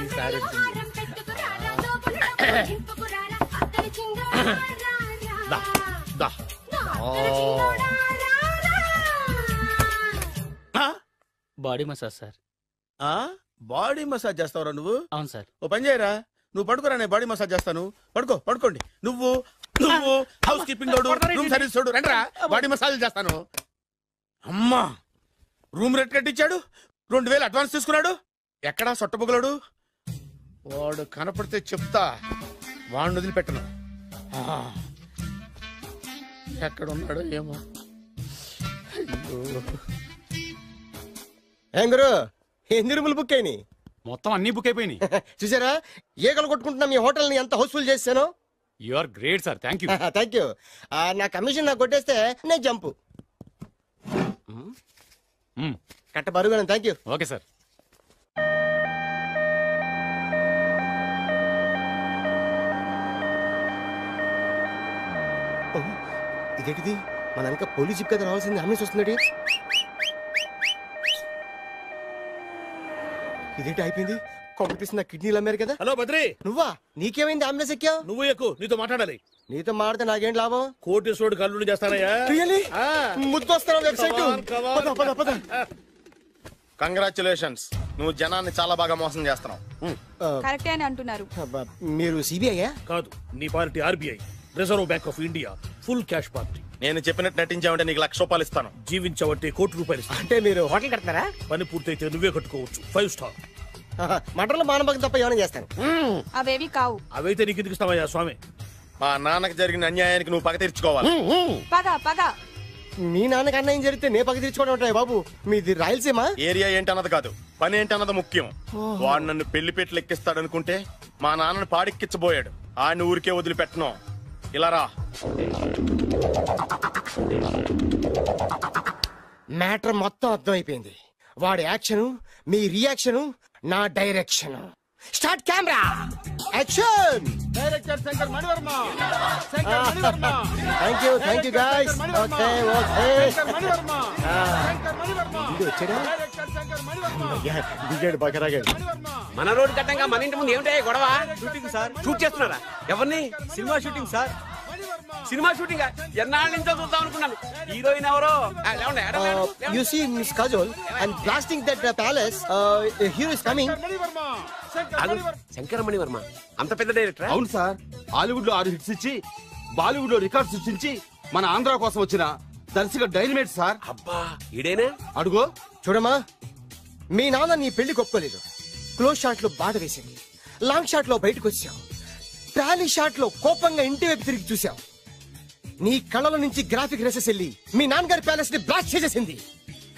ఈసారి వచ్చింది. Body massage sir. Body massage చేస్తావురా నువ్వు? అవును సార్. ఓ పని చేయరా, నువ్వు పడుకోరా, నేను బాడీ మసాజ్ చేస్తాను. పడుకోండి. నువ్వు హౌస్ కీపింగ్ తోడు, రూమ్ సర్వీస్ తోడు, రండిరా బాడీ మసాజ్ చేస్తాను. అమ్మా రూమ్ రేట్ కట్టించాడు, 2000 అడ్వాన్స్ తీసుకున్నాడు. ఎక్కడా సొట్టబుగలాడు? వాడు కనపడితే చెప్తా, వాడిని వదిలిపెట్టను. ఎక్కడ ఉన్నాడో ఏమో. ఏం గురు, ఎన్ని రూములు బుక్ అయినాయి? మొత్తం అన్ని బుక్ అయిపోయినాయి. చూసారా ఈగలు కొట్టుకుంటున్నా మీ హోటల్ ని ఎంత హౌస్ఫుల్ చేశాను. You are great sir. Thank you. Thank you. నా కమిషన్ నాకు కొట్టేస్తే నేను జంపు కట్ట బరువు. Thank you. Okay sir. ఇదేంటిది మన వెనక పోలీస్ జిప్ కదా రావాల్సింది అంబులెన్స్ వస్తుంది. ఇదేంటి అయిపోయింది? కాంపిటీషన్ నా కిడ్నీలు అమ్మారు కదా. హలో బద్రి, నువ్వా? నీకేమైంది అంబులెన్స్ ఎక్కావు? నువ్వు ఎక్కువ, నీతో మాట్లాడాలి. నీతో మాడితే నాకేం లాభం? కోటేశ్వరుడు కల్లుడు చేస్తానయ్యా. ముద్దొస్తాను వెబ్సైట్. కంగ్రాచులేషన్స్, నువ్వు జనాన్ని చాలా బాగా మోసం చేస్తున్నావు. కరెక్టే అని అంటున్నారు. మీరు సిబిఐ కాదు, నీ party RBI, reserve bank of India, full cash party. నేను చెప్పినట్టు నటించావంటే నీకు ₹1,00,000 ఇస్తాను. జీవించావంటే ₹1,00,00,000 ఇస్తాను. అంటే మీరు హోటల్ కడతారా? పని పూర్తయితే నువ్వే కట్టుకోవచ్చు 5 స్టార్. మటన్లో మానభంగం తప్ప ఏమైనా చేస్తాను. అవేవి కావు. అవైతే నీకు ఎందుకు ఇస్తావయ్యా స్వామి? మా నాన్నకి జరిగిన అన్యాయానికి నువ్వు పగ తీర్చుకోవాలి. పగ మీ నాన్నకి అన్యాయం జరిగితే నే పగ తీర్చుకోవడం ఉంటాయి బాబు. మీది రాయలసీమ. ఏరియా ఏంటన్నది కాదు, పని ఏంటన్నది ముఖ్యం. వాడు నన్ను పెళ్లి పెట్లు ఎక్కిస్తాడనుకుంటే మా నాన్నని పాడెక్కించబోయాడు. ఆయన ఊరికే వదిలిపెట్టను. ఇలా రా. మ్యాటర్ మొత్తం అర్థమైపోయింది. వాడి యాక్షన్, మీ రియాక్షన్, నా direction. Start camera, action. Director Shankar Mani Varma. Thank you guys. Okay దిగాడు బకరాగాడు. మన రోడ్డు కట్టంగా మన ఇంటి ముందు ఏమిటాయి గొడవ? Shooting sir. షూట్ చేస్తున్నారా? ఎవరిని? Cinema shooting sir. Cinema shooting ఎన్నాళ్ళ నుంచో చూద్దాం అనుకున్నాను. హీరోయిన్ ఎవరో? You see Miss Kajol, I'm blasting that palace. Hero is coming. Shankara Mani Varma అంత పెద్ద డైరెక్టర్? అవును సార్. హాలీవుడ్ లో 6 హిట్స్ ఇచ్చి బాలీవుడ్ లో రికార్డ్ సృష్టించి మన ఆంధ్ర కోసం వచ్చిన దర్శక డైనమేట్ సార్. అబ్బా, ఈడేనా? అడుగో చూడమ్మా, మీ నాన్న నీ పెళ్లి ఒప్పుకోలేదు. క్లోజ్ షాట్ లో బాధ వేసింది, లాంగ్ షాట్ లో బయటకు వచ్చావు, ట్రాలీ షాట్ లో కోపంగా ఇంటి వైపు తిరిగి చూసావు. నీ కళ్ళలో నుంచి గ్రాఫిక్ రెసెస్ వెళ్ళి మీ నాన్నగారి ప్యాలెస్ ని బ్లాస్ట్ చేసేసింది.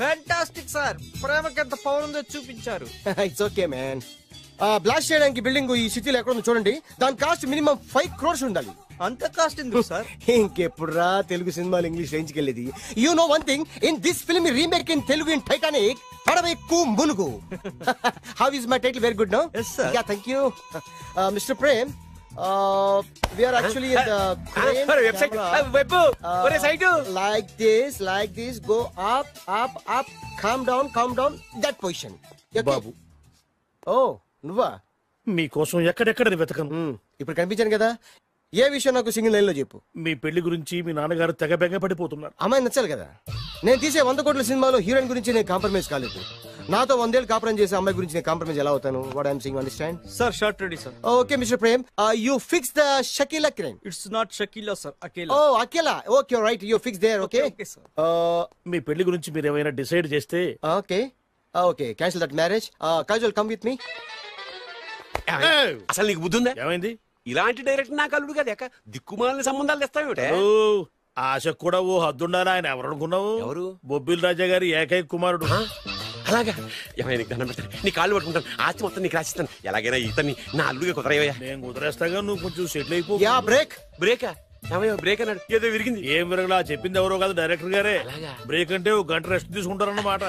Fantastic sir. ప్రేమకి ఎంత పవర్ ఉందో చూపించారు. It's okay man. బ్లాస్ట్ చేయడానికి బిల్డింగ్ ఈ సిటీలో ఎక్కడ ఉందో చూడండి. దాని కాస్ట్ మినిమం 5 crores ఉండాలి. అంత కాస్ట్ ఎందుకు సార్? ఇంకెప్పుడురా తెలుగు సినిమాలు ఇంగ్లీష్ రేంజ్కి వెళ్ళేది. You know one thing, in this film remake in Telugu in Titanic, పడవెక్కు మునుగు. How is my title? Very good no? yes sir. Yeah, thank you. Mr. Prem, we are actually in the crane website. camera. Like this, go up, calm down, that position. Okay? Babu, Oh, నువ్వా? మీకోసం ఎక్కడెక్కడ వెతకను. ఇప్పుడు కనిపించాను కదా. ఏ విషయం నాకు సింగిల్ లైన్ లో చెప్పు. మీ పెళ్లి గురించి మీ నాన్నగారు తెగ బెంగ పడిపోతున్నారు. అమ్మాయి నచ్చాలి కదా. నేను తీసే 100 కోట్ల సినిమాలో హీరోయిన్ గురించి నేను కాంప్రమైజ్ కాలేదు. నాతో 100 ఏళ్ళు కాపురం చేసే అమ్మాయి గురించి నేను కాంప్రమైజ్ ఎలా అవుతాను? What I'm saying, understand? Sir shot ready sir. Okay mister Prem, you fix the Shakeela crime. It's not Shakeela sir, Akela. Oh Akela. Okay right, you fix there. Okay మీ పెళ్లి గురించి మీరు ఏమైనా డిసైడ్ చేస్తే. Okay cancel that marriage. Kajal come with me. అసలు నీకు బుద్ధి ఉందా? ఏమైంది? ఇలాంటి డైరెక్టర్ నాకు అల్లుడు కదా, దిక్కుమాలిన సంబంధాలు తెస్తావేమిటే? ఆశ కూడా ఓ హద్దుండాలి. ఆయన ఎవరు అనుకున్నావు? ఎవరు? బొబ్బిల్ రాజా గారి ఏకైక కుమారుడు. అలాగా? ఏమైనా నీకు దండం పెడతాను, నీ కాళ్ళు పట్టుకుంటాను, ఆస్తి మొత్తం నీకు రాసిస్తాను. ఎలాగైనా ఇతన్ని నా అల్లుడిగా కుదరయ్యా. నేను కుదిరేస్తాగా, నువ్వు కొంచెం సెటిల్ అయిపో. బ్రేకా? ఏమయ్యా బ్రేక్ అన్నాడు, ఏదో విరిగింది. ఏం విరగలా? చెప్పింది ఎవరో కాదు, డైరెక్టర్ గారే. బ్రేక్ అంటే 1 గంట రెస్ట్ తీసుకుంటారన్నమాట.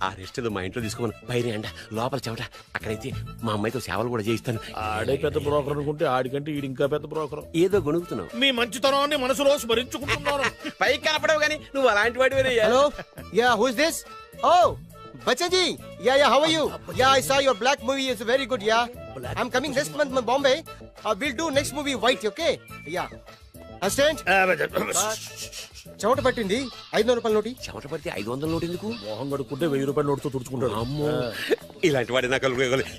ఆ రెస్ట్ ఏదో మా ఇంట్లో తీసుకోమని. పైన అంట, లోపల చెమట. అక్కడైతే మా అమ్మాయితో సేవలు కూడా చేయిస్తాను. ఆడే పెద్ద బ్రోకర్ అనుకుంటే ఆడికంటే ఈడు ఇంకా పెద్ద బ్రోకర్. ఏదో గొణుగుతున్నావు. మీ మంచితనాన్ని మనసులో స్మరించుకుంటున్నాను. పైకి కనపడవు కానీ నువ్వు అలాంటి వాడి. Hello, yeah, who is this? Oh Bachchan ji, yeah, how are you? Yeah, I saw your black movie. It's very good, yeah. I'm coming next month in Bombay. We'll do next movie white, okay? Yeah. Understand? చెమట పట్టింది. 500 రూపాయల నోటి. చెమట పడితే 500 నోటు ఎందుకు? మోహం కడుక్కుంటే 1000 రూపాయల నోటుతో తుడుచుకుంటాడు. అమ్మో, ఇలాంటి వాడి నాకు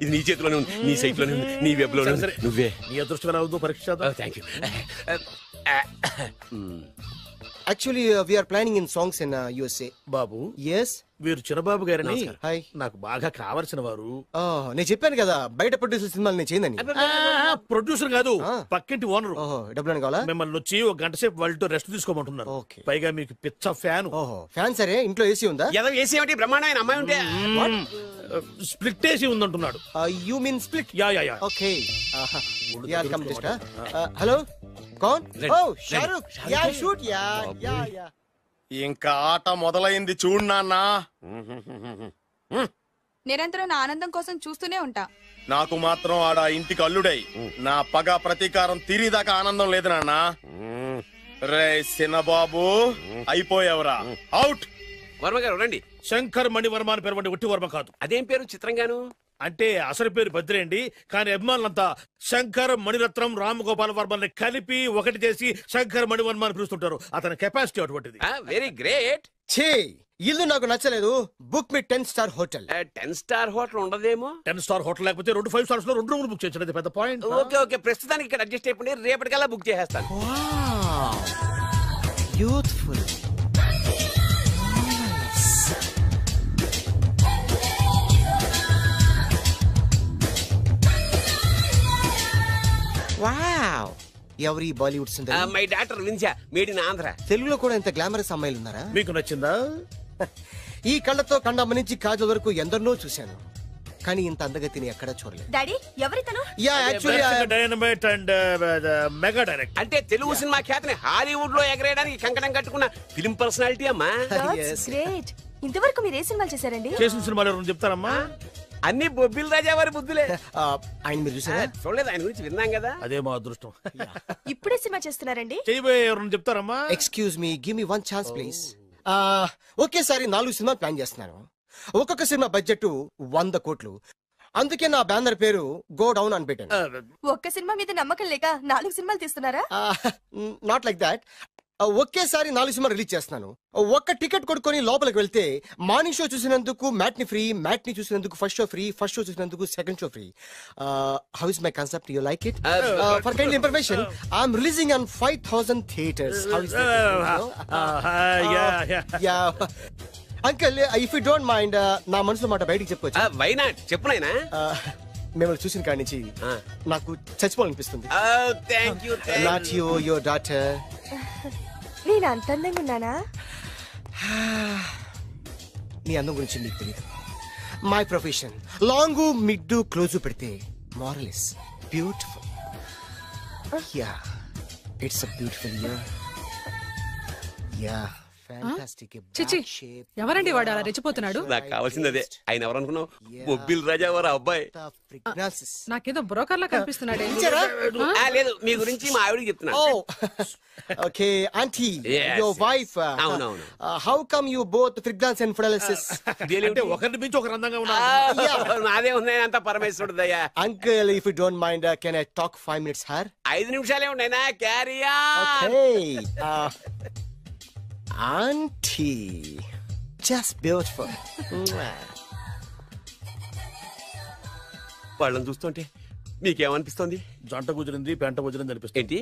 ఇది నీ చేతిలోనే ఉంది, నీ సైట్ లోనే ఉంది, నీ వెబ్ లోనే ఉంది. నువ్వే నీ అదృష్టం ఎలా ఉందో పరీక్ష. Thank you. Actually, we are planning in songs in USA. Babu, yes, వీరు చిన్నబాబు గారని హాయ్, నాకు బాగా కావలసిన వారు. నేను చెప్పాను కదా బయట ప్రొడ్యూసర్ సినిమాలు నేను చేయదని. ప్రొడ్యూసర్ కాదు, పక్కింటి ఓనర్. డబ్బులు కావాలా? మిమ్మల్ని వచ్చి 1 గంట సేపు వాళ్ళతో రెస్ట్ తీసుకోమంటున్నారు. పైగా మీకు పిచ్చ ఫ్యాన్. ఫ్యాన్ సరే, ఇంట్లో ఏసీ ఉందా? ఏదో ఏసీ ఏమిటి, బ్రహ్మాండమైన అమ్మాయి ఉంటే స్ప్లిట్ ఏసీ ఉందంటున్నాడు. You mean split? Yeah yeah yeah. Okay, yeah come just. Hello, కౌన్? Oh Shahrukh. Yeah shoot. Yeah yeah yeah. ఇంకా ఆట మొదలైంది చూడు నాన్న. నిరంతరం నా ఆనందం కోసం చూస్తూనే ఉంటా. నాకు మాత్రం ఆడ ఇంటికి అల్లుడై నా పగ ప్రతీకారం తీరిదాకా ఆనందం లేదు నాన్న. రే సినబాబు అయిపోయావురా, అవుట్. వర్మ గారు రండి. శంకర్ మణివర్మ అని పేరు ఒట్టి వర్మ కాదు. అదేం పేరు చిత్రంగాను? అంటే అసలు పేరు భద్రేండి, కానీ అభిమానులంతా శంకర్ మణిరత్నం రామగోపాల్ వర్మని కలిపి ఒకటి చేసి శంకర్ మణివర్మ అని పిలుస్తుంటారు. అతని కెపాసిటీ అటువంటిది. Very great. ఛీ, ఇల్లు నాకు నచ్చలేదు. బుక్ మీ 10 స్టార్ హోటల్. 10 స్టార్ హోటల్ ఉండదేమో. 10 స్టార్ హోటల్ లేకపోతే 2 5 స్టార్స్ లో 2 రూములు బుక్ చేయొచ్చు. పెద్ద పాయింట్. ఓకే ఓకే, ప్రస్తుతానికి ఇక్కడ అడ్జస్ట్ అయిపోయి రేపటికల్లా బుక్ చేసేస్తాను. బ్యూటిఫుల్. వావ్, ఎవరి బాలీవుడ్ సుందరి? మై డాక్టర్ విన్సా, మేడ్ ఇన్ ఆంధ్ర. తెలుగులో కూడా ఇంత గ్లామరస్ అమ్మాయిలు ఉన్నారా? మీకు నచ్చిందా? ఈ కళ్ళతో కండమ్మ నుంచి కాజల్ వరకు ఎందరినో చూశాను, కానీ ఇంత అందగతిని ఎక్కడా చూడలేదు. డాడీ ఎవరితను? Yeah actually dynamite and mega direct. అంటే తెలుగు సినిమా ఖ్యాతిని హాలీవుడ్ లో ఎగరేయడానికి కంకణం కట్టుకున్న ఫిల్మ్ పర్సనాలిటీ అమ్మా. గ్రేట్. ఇంతవరకు మీరు ఏ సినిమాలు చేశారండి? చేసిన సినిమాలు ఎవరు చెప్తారమ్మా? అన్ని బొబ్బిల్ రాజా వారి బుద్ధులే. ఆయన మీరు చూసారా? చూడలేదు, ఆయన గురించి విన్నాం కదా. అదే మా అదృష్టం. ఇప్పుడే సినిమా చేస్తున్నారండి? చేయబోయే ఎవరు చెప్తారమ్మా? Excuse me, give me 1 chance please. ఒకేసారి 4 సినిమాలు ప్లాన్ చేస్తున్నాను. ఒక్కొక్క సినిమా బడ్జెట్ 100 కోట్లు. అందుకే నా బ్యానర్ పేరు గో డౌన్ అని పెట్టాను. ఒక్క సినిమా మీద నమ్మకం లేక 4 సినిమాలు తీస్తున్నారా? Not like that. ఒకేసారి 4 సినిమా రిలీజ్ చేస్తున్నాను. ఒక్క టికెట్ కొనుక్కొని లోపలికి వెళ్తే మార్నింగ్ షో చూసినందుకు మ్యాట్ని ఫ్రీ, మ్యాట్ని చూసినందుకు first show free, first show చూసినందుకు second show free. How is my concept? You like it? For kind information, I am releasing on 5000 theatres. How is that? Uncle, if you don't mind, నా మనసులో మాట బయటికి చెప్పొచ్చు? Why not? చెప్పు నాయనా. మిమ్మల్ని చూసిన కాడి నుంచి నాకు చచ్చిపోవాలనిపిస్తుంది. Not you, your daughter. నేను అంత అందంగా ఉన్నానా? నీ అందం గురించి నీకు తెలియదు. My profession long mid close పెడితే moral is beautiful. Yeah, it's a beautiful year. Yeah, fantastic. చిచి, ఎవరండి వాడు అలా రెచ్చిపోతున్నాడు? నాకు కావాల్సింది అదే. ఆయన ఎవరనుకున్నావు? బొబ్బిల్ రాజా వారు అబ్బాయి. నాకేదో బ్రోకర్ లా కనిపిస్తున్నాడు. లేదు, మీ గురించి మా ఆవిడకి చెప్తున్నా. Okay aunty, your wife. అవునవును. How come you both fragrance and fidelities? అంటే ఒకరిని మించి ఒకరు అందంగా ఉన్నారు. నాదే ఉంది అంత పరమేశ్వరుడయ్యా. Uncle, if you don't mind, can I talk 5 minutes sir? 5 నిమిషాలే ఉన్నాయినా. Carry on. Okay aunty, just beautiful. వాళ్ళని చూస్తుంటే మీకేమనిపిస్తుంది? జంట కుదిరింది, పెంట కుదిరింది అనిపిస్తుంది. ఏంటి?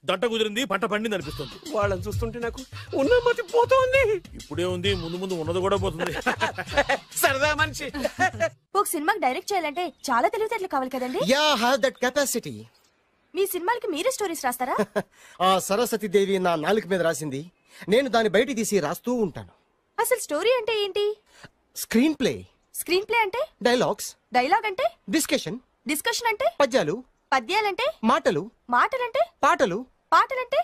జంట కుదిరింది, పంట పండింది అనిపిస్తుంది. వాళ్ళని చూస్తుంటే నాకు ఉన్న మతి పోతుంది. ఇప్పుడే ఉంది, ముందు ముందు ఉన్నది కూడా పోతుంది. సరదా మనిషి. ఒక సినిమాకి డైరెక్ట్ చేయాలంటే చాలా తెలివితేటలు కావాలి కదండి? Yeah, have that capacity. మీ సినిమాలకి మీరే స్టోరీస్ రాస్తారా? సరస్వతి దేవి నా నాలుక మీద రాసింది, నేను దాన్ని బయట తీసి రాస్తూ ఉంటాను. అసలు స్టోరీ అంటే ఏంటి? Screen play. స్క్రీన్ ప్లే అంటే? డైలాగ్స్. డైలాగ్ అంటే? డిస్కషన్. డిస్కషన్ అంటే? పద్యాలు. పద్యాలంటే? మాటలు. మాటలంటే? పాటలు. పాటలంటే?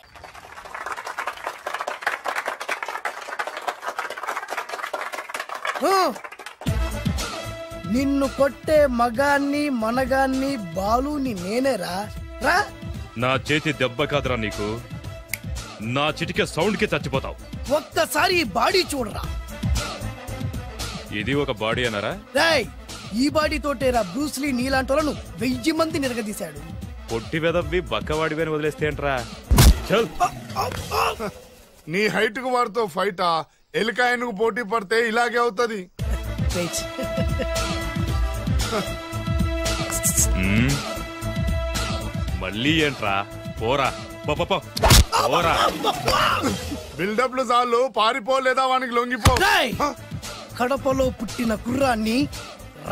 నిన్ను కొట్టే మగాన్ని మనగాన్ని బాలుని నేనేరా. రా. నా చేతి దెబ్బ కాదురా నీకు, నా చిటికే సౌండ్ కి చచ్చిపోతావు. ఒక్కసారి ఈ బాడీ చూడరా. ఇది ఒక బాడీ అన్నారా? రేయ్, ఈ బాడీ తోటేరా బ్రూస్లీ నీలాంటి వాళ్ళను 1000 మంది నిరగదీశాడు. పొట్టి వెదవ్వి బక్కవాడివని వదిలేస్తే ఏంట్రా? నీ హైట్ కు వాడితో ఫైటా? ఎలికాయనకు పోటీ పడితే ఇలాగే అవుతుంది. మళ్ళీ ఏంట్రా? పోరా పోరా. బిల్డప్లు చాలు, పారిపోలేదా వానికి లొంగిపో. కడపలో పుట్టిన కుర్రాన్ని,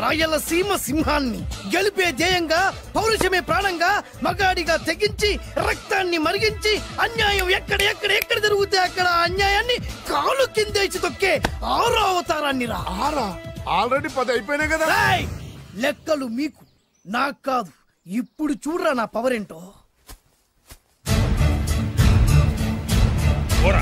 రాయలసీమ సింహాన్ని గెలిపే ధ్యేయంగా, పౌరుషమే ప్రాణంగా, మగాడిగా తెగించి రక్తాన్ని మరిగించి, అన్యాయం ఎక్కడ ఎక్కడ ఎక్కడ జరుగుతే అక్కడ అన్యాయాన్ని కాలు కిందేసి తొక్కే 6వ అవతారాన్ని రా. ఆల్రెడీ 10 అయిపోయినాయి కదా. లెక్కలు మీకు, నాకు కాదు. ఇప్పుడు చూడరా నా పవర్ ఏంటో. పోరా.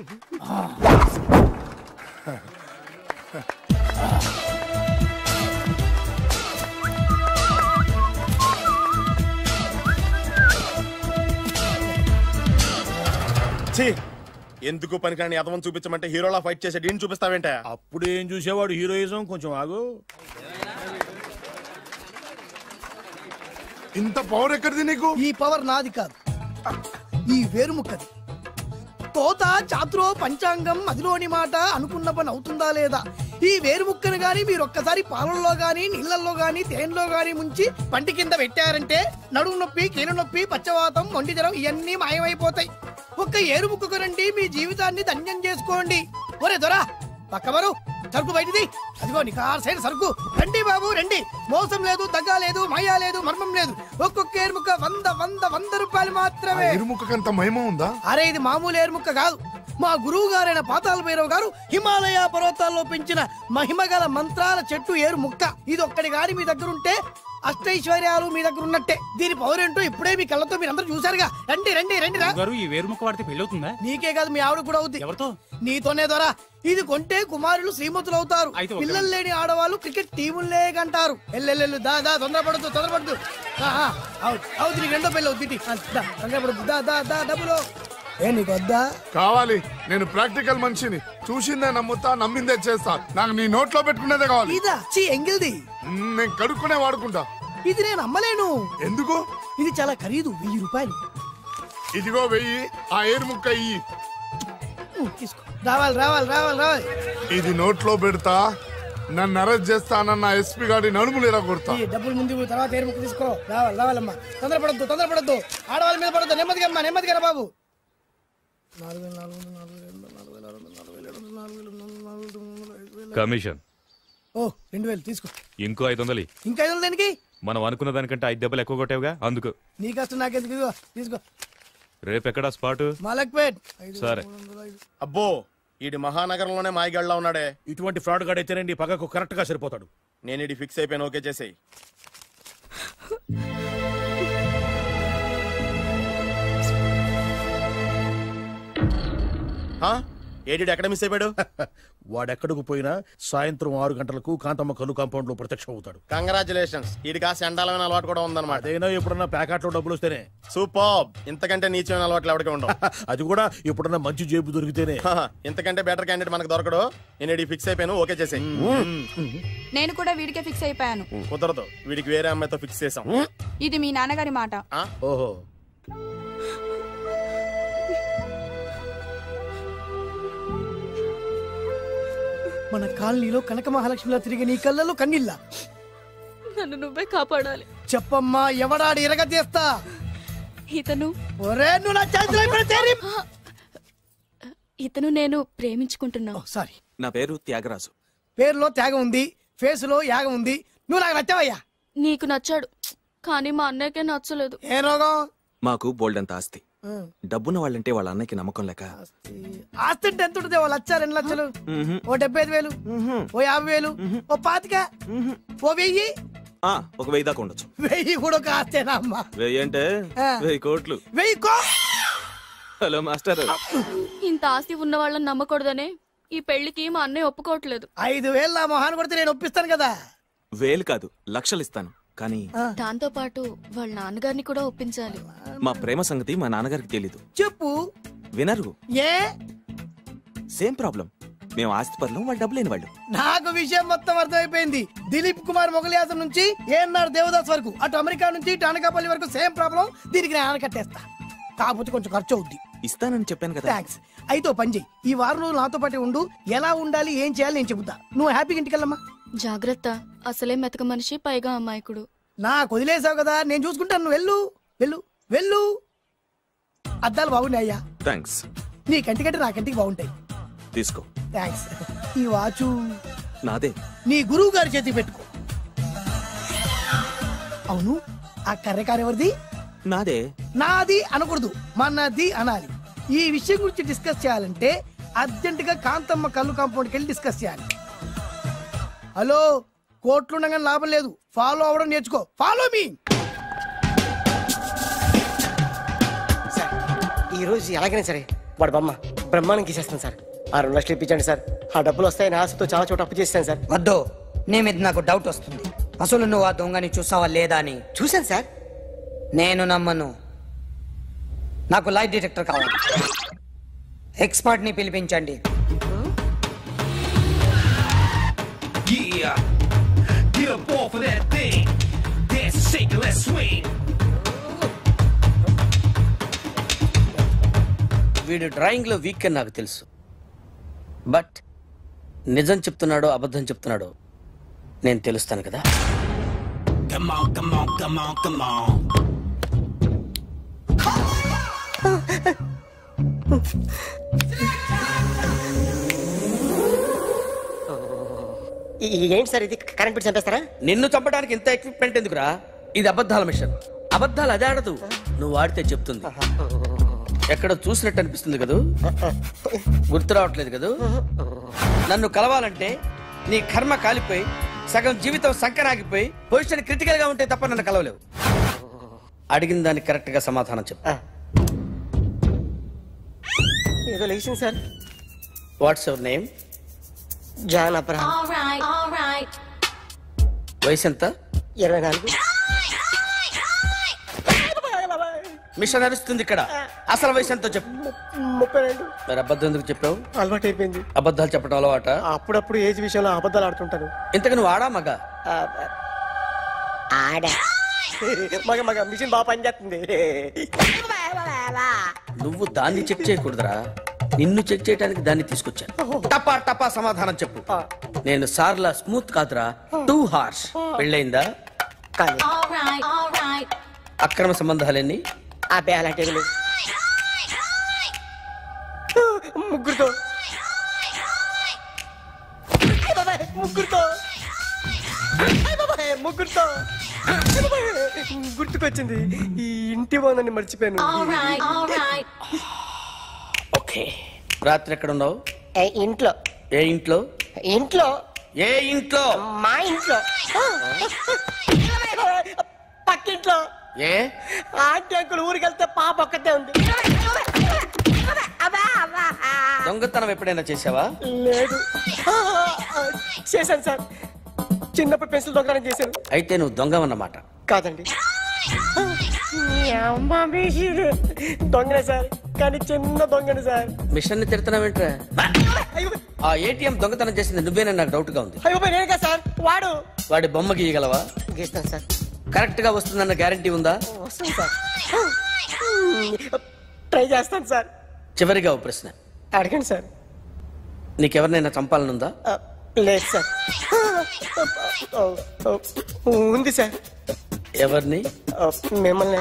ఎందుకు పనికిరాని అదవం చూపించమంటే హీరోలా ఫైట్ చేసే డీన్ చూపిస్తావేంటే? అప్పుడు ఏం చూసేవాడు హీరోయిజం. కొంచెం ఆగు. ఇంత పవర్ ఎక్కడిది నీకు? ఈ పవర్ నాది కాదు, ఈ వేరుముక్కది. తోత చాతురో పంచాంగం మదిలోని మాట అనుకున్న పని అవుతుందా లేదా? ఈ వేరుముక్కను గాని మీరు ఒక్కసారి పాలల్లో గాని నీళ్లలో గాని తేనెలో గాని ముంచి పంటి కింద పెట్టారంటే నడుము నొప్పి, కీలు నొప్పి, పచ్చవాతం, మొండి జ్వరం ఇవన్నీ మాయమైపోతాయి. ఒక్క ఏరుముక్కకు రండి, మీ జీవితాన్ని ధన్యం చేసుకోండి. ఒరే దొరా పక్కవరు, సరుకు బయటిది. అదిగో నికార్సైన సరుకు. రండి బాబు రండి, మోసం లేదు, దగ్గ లేదు, మాయా లేదు, మర్మం లేదు. ఒక్కొక్క ఏరుముక్క 100 రూపాయలు మాత్రమే. ఏరుముక్కకంత మహిమ ఉందా? అరే ఇది మామూలు ఏరుముక్క కాదు, మా గురువు గారైన పాతాళ భైరవ్ గారు హిమాలయ పర్వతాల్లో పెంచిన మహిమగల మంత్రాల చెట్టు ఏరుముక్క. ఇది ఒక్కడి గాని మీ దగ్గర ఉంటే అష్టైశ్వర్యాలు మీ దగ్గర ఉన్నట్టే. దీని పవర్ ఏంటో ఇప్పుడే మీ కళ్ళతో మీరందరూ చూసారుగా. రండి రండి రండి రా. ఈ వేరుముక్క వాడితే పెళ్లి అవుతుందా? నీకే కాదు, మీ ఆవిడ కూడా అవుద్ది. ఎవరితో? నీతోనే ద్వారా. ఇది కొంటే కుమారులు శ్రీమంతులు అవుతారు. పిల్లలు లేని ఆడవాళ్ళు క్రికెట్ టీములే కంటారు. ఎల్లెల్లు దా దా, తొందరపడద్దు. అవుతుంది, నీకు రెండో పెళ్ళి అవుతుంది. తొందరపడద్దు, దా దా దా, డబ్బులు ఏ నీకు వద్దా? కావాలి. నేను ప్రాక్టికల్ మనిషిని. చూసిందే నమ్ముతా, నమ్మిందే చేస్తా. నాకు నీ నోట్లో పెట్టుకునేదే కావాలి. ఇదా చీ ఎంగిల్ది. నేను కడుక్కునే వాడుకుంటా. ఇది నేను అమ్మలేను. ఎందుకు? ఇది చాలా ఖరీదు, 1000 రూపాయలు. ఇదిగో 1000, ఆ ఏరుముక్క ఇయ్యి. తీసుకో. రావాలి. ఇది నోట్లో పెడతా, నన్ను అరెస్ట్ చేస్తానన్న ఎస్పీ గారి నడుములు ఇలా కొడతా. డబ్బులు ముందు తర్వాత ఏరుముక్క తీసుకో. రావాలమ్మా, తొందరపడద్దు. ఆడవాళ్ళ మీద పడద్దు. నెమ్మదిగా బాబు. కమిషన్ 2000 తీసుకో. ఇంకో 500. ఇంకా 500 దేనికి? మనం అనుకున్న దానికంటే 5 దెబ్బలు ఎక్కువ కొట్టావుగా, అందుకు. నీ కష్టం నాకెందుకు, తీసుకో. రేపెక్కడా స్పాట్? మలక్పేట్. సరే. అబ్బో, ఈడి మహానగరంలోనే మాయగాళ్ళ ఉన్నాడే. ఇటువంటి ఫ్రాడ్ గాడైతేనండి పగకు కరెక్ట్ గా సరిపోతాడు. నేను ఇది ఫిక్స్ అయిపోయాను, ఓకే చేసేయి. ఏడి ఎక్కడ మిస్ అయిపోయాడు? వాడెక్కడికి పోయినా సాయంత్రం 6 గంటలకు కాంతమ్మ కలు కాంపౌండ్ లో ప్రత్యక్షం అవుతాడు. కంగ్రాచులేషన్స్. ఇది కాస్త ఎండాలమైన అలవాటు కూడా ఉందన్నమాట. అదైనా ఎప్పుడన్నా ప్యాకెట్ లో డబ్బులు వస్తేనే. సూపర్. ఇంతకంటే నీచమైన అలవాట్లు ఎవరికి ఉండవు. అది కూడా ఎప్పుడన్నా మంచి జేబు దొరికితేనే. ఇంతకంటే బెటర్ క్యాండిడేట్ మనకు దొరకడు. నేను ఫిక్స్ అయిపోయాను, ఓకే చేసేయి. నేను కూడా వీడికే ఫిక్స్ అయిపోయాను. కుదరదు, వీడికి వేరే అమ్మాయితో ఫిక్స్ చేసాం. ఇది మీ నాన్నగారి మాట. ఓహో, మన కాలనీలో కనక మహాలక్ష్మిలా తిరిగి నీ కళ్ళలో కన్నీళ్ళ. నన్ను నువ్వే కాపాడాలి. చెప్పమ్మా, ఎవడాడు ఎరగతీస్తా? ఇతను నేను ప్రేమించుకుంటున్నా. సారీ, నా పేరు త్యాగరాజు. పేరులో త్యాగం ఉంది, ఫేస్ లో యాగం ఉంది. నువ్వు నాకు నచ్చావయ్యా. నీకు నచ్చాడు, కానీ మా అన్నయ్యకే నచ్చలేదు. ఏ రోగం? మాకు బోల్డంత ఆస్తి. డబ్బున్న వాళ్ళంటే వాళ్ళ అన్నకి నమ్మకం లేక. ఆస్తి అంటే ఎంత ఉంటుంది? 1,00,000, 2 లక్షలు, ఓ 75,000, ఓ 50,000, ఓ 25,000, ఓ 1000. ఒక 1000 దాకా ఉండొచ్చు. 1000 కూడా ఒక ఆస్తేనా అమ్మా? 1000 అంటే 1000 కోట్లు. 1000 హలో మాస్టర్. ఇంత ఆస్తి ఉన్న వాళ్ళని నమ్మకూడదనే ఈ పెళ్లికి మా అన్నయ్య ఒప్పుకోవట్లేదు. 5,000 నా మొహాన్ని కొడితే నేను ఒప్పిస్తాను కదా. 1000 కాదు, లక్షలు ఇస్తాను. కానీ దాంతో పాటు వాళ్ళ నాన్నగారిని కూడా ఒప్పించాలి. మా ప్రేమ సంగతి మా నాన్నగారికి తెలీదు. చెప్పు. వినరు. ఏ? Same problem. మేము ఆస్తి పరులం, వాళ్ళు డబ్బు లేని వాళ్ళు. నాకు విషయం మొత్తం అర్థమైపోయింది. దిలీప్ కుమార్ మొగలియాసం నుంచి ఏఎన్ఆర్ దేవదాస్ వరకు, అటు అమెరికా నుంచి ఇటు అనకాపల్లి వరకు సేమ్ ప్రాబ్లం. దీనికి నేను ఆనకట్టేస్తా, కాకపోతే కొంచెం ఖర్చు అవుద్ది. ఇస్తానని చెప్పాను కదా. థ్యాంక్స్. అయితే ఓ పని చెయ్యి, ఈ వారం రోజులు నాతో పాటే ఉండు. ఎలా ఉండాలి, ఏం చేయాలి నేను చెబుతా. నువ్వు హ్యాపీగా ఇంటికెళ్ళమ్మా. జాగ్రత్త, అసలే మెతక మనిషి, పైగా అమాయకుడు. నాకు వదిలేసావు కదా, నేను చూసుకుంటాను. నువ్వు వెళ్ళు వెళ్ళు వెళ్ళు. అద్దాలు బాగున్నాయ్యా. థ్యాంక్స్. నీ కంటికంటే నా కంటికి బాగుంటాయి. తీసుకో. థ్యాంక్స్. ఈ వాచు నాదే. నీ గురువు గారి చేతికి పెట్టుకో. అవును, ఆ కర్రెకారు ఎవరిది? నాదే. నాది అనకూడదు, మనది అనాలి. ఈ విషయం గురించి డిస్కస్ చేయాలంటే అర్జెంట్ గా కాంతమ్మ కళ్ళు కాంపౌండ్కి వెళ్ళి డిస్కస్ చేయాలి. హలో, కోట్లుండగా లాభం లేదు. ఫాలో అవడం నేర్చుకో. Follow me. ఈ రోజు ఎలాగైనా సరే వాడు బొమ్మ బ్రహ్మాండం గీసేస్తాను సార్. ఆ 2 లక్షలు ఇప్పించండి సార్. ఆ డబ్బులు వస్తాయని ఆశతో చాలా చోట అప్పు చేస్తాను సార్. వద్దు, నీ మీద నాకు డౌట్ వస్తుంది. అసలు నువ్వు ఆ దొంగని చూసావా లేదా అని. చూశాను సార్. నేను నమ్మను. నాకు లైట్ డిటెక్టర్ కావాలి. ఎక్స్పర్ట్ ని పిలిపించండి. వీడు డ్రాయింగ్ లో వీక్ అని నాకు తెలుసు. బట్ నిజం చెప్తున్నాడో అబద్ధం చెప్తున్నాడో నేను తెలుస్తాను కదా. ఏంటి సార్ ఇది? కరెంట్ బిల్ చంపేస్తారా? నిన్ను చంపడానికి ఇంత ఎక్విప్మెంట్ ఎందుకురా? ఇది అబద్ధాల మిషన్. అబద్ధాలు అదే ఆడదు, నువ్వు ఆడితే చెప్తుంది. ఎక్కడ చూసినట్టు అనిపిస్తుంది కదూ, గుర్తు రావట్లేదు కదూ. నన్ను కలవాలంటే నీ కర్మ కాలిపోయి సగం జీవితం సంకరాగిపోయి పొజిషన్ క్రిటికల్ గా ఉంటే తప్ప నన్ను కలవలేవు. అడిగిన దానికి కరెక్ట్ గా సమాధానం చెప్పు. ఏదో లేచింది sir. What's your name? John Abraham. వయసు ఎంత? 24. మిషన్ నడుస్తుంది ఇక్కడ. అసలు వయసు ఎంతో చెప్పు. 32. మరి అబద్ధం ఎందుకు చెప్పావు? అలవాటు అయిపోయింది. అబద్ధాలు చెప్పడం అలవాట? అప్పుడప్పుడు ఏజ్ విషయంలో అబద్ధాలు ఆడుతుంటాను. ఇంతకు నువ్వు ఆడా మగ? ఆడా. మగ మిషన్ బాగా పనిచేస్తుంది. నువ్వు దాన్ని చెక్ చేయకూడదురా, నిన్ను చెక్ చేయడానికి దాన్ని తీసుకొచ్చాను. టపా టపా సమాధానం చెప్పు. నేను సార్లా స్మూత్ కాదురా, టూ హార్ష్. పెళ్ళయిందా? అక్రమ సంబంధాలన్నీ? అలాంటి ముగ్గురుతో ముగ్గురుతో గుర్తుకొచ్చింది. ఈ ఇంటి బాగుందని మర్చిపోయాను. ఓకే, రాత్రి ఎక్కడ ఉన్నావు? ఇంట్లో. ఏ ఇంట్లో? ఇంట్లో. ఏ ఇంట్లో? మా ఇంట్లో. పక్కింట్లో. ఏ ఆంటీ అంకుల్ ఊరికి వెళ్తే పాప ఒక్కతే ఉంది. దొంగతనం ఎప్పుడైనా చేసావా? లేదు. చేశాను సార్. చిన్నప్పుడు పెన్సిల్ దొంగతనం చేశాను. అయితే నువ్వు దొంగవన్నమాట. కాదండి, దొంగనే సార్, కానీ చిన్న దొంగని సార్. మిషన్ ని తిడుతున్నావేంట్రా? ఆ ఏటీఎం దొంగతనం చేసింది నువ్వేనని నాకు డౌట్ గా ఉంది. నేనే సార్. వాడి బొమ్మ గీయగలవా? గీస్తాను సార్. కరెక్ట్ గా వస్తుందన్న గ్యారంటీ ఉందా? వస్తుంది సార్. ట్రై చేస్తాను సార్. చివరిగా ఓ ప్రశ్న అడగండి సార్. నీకెవరినైనా చంపాలనుందా? లేదు సార్. ఉంది సార్. ఎవరిని? మిమ్మల్ని.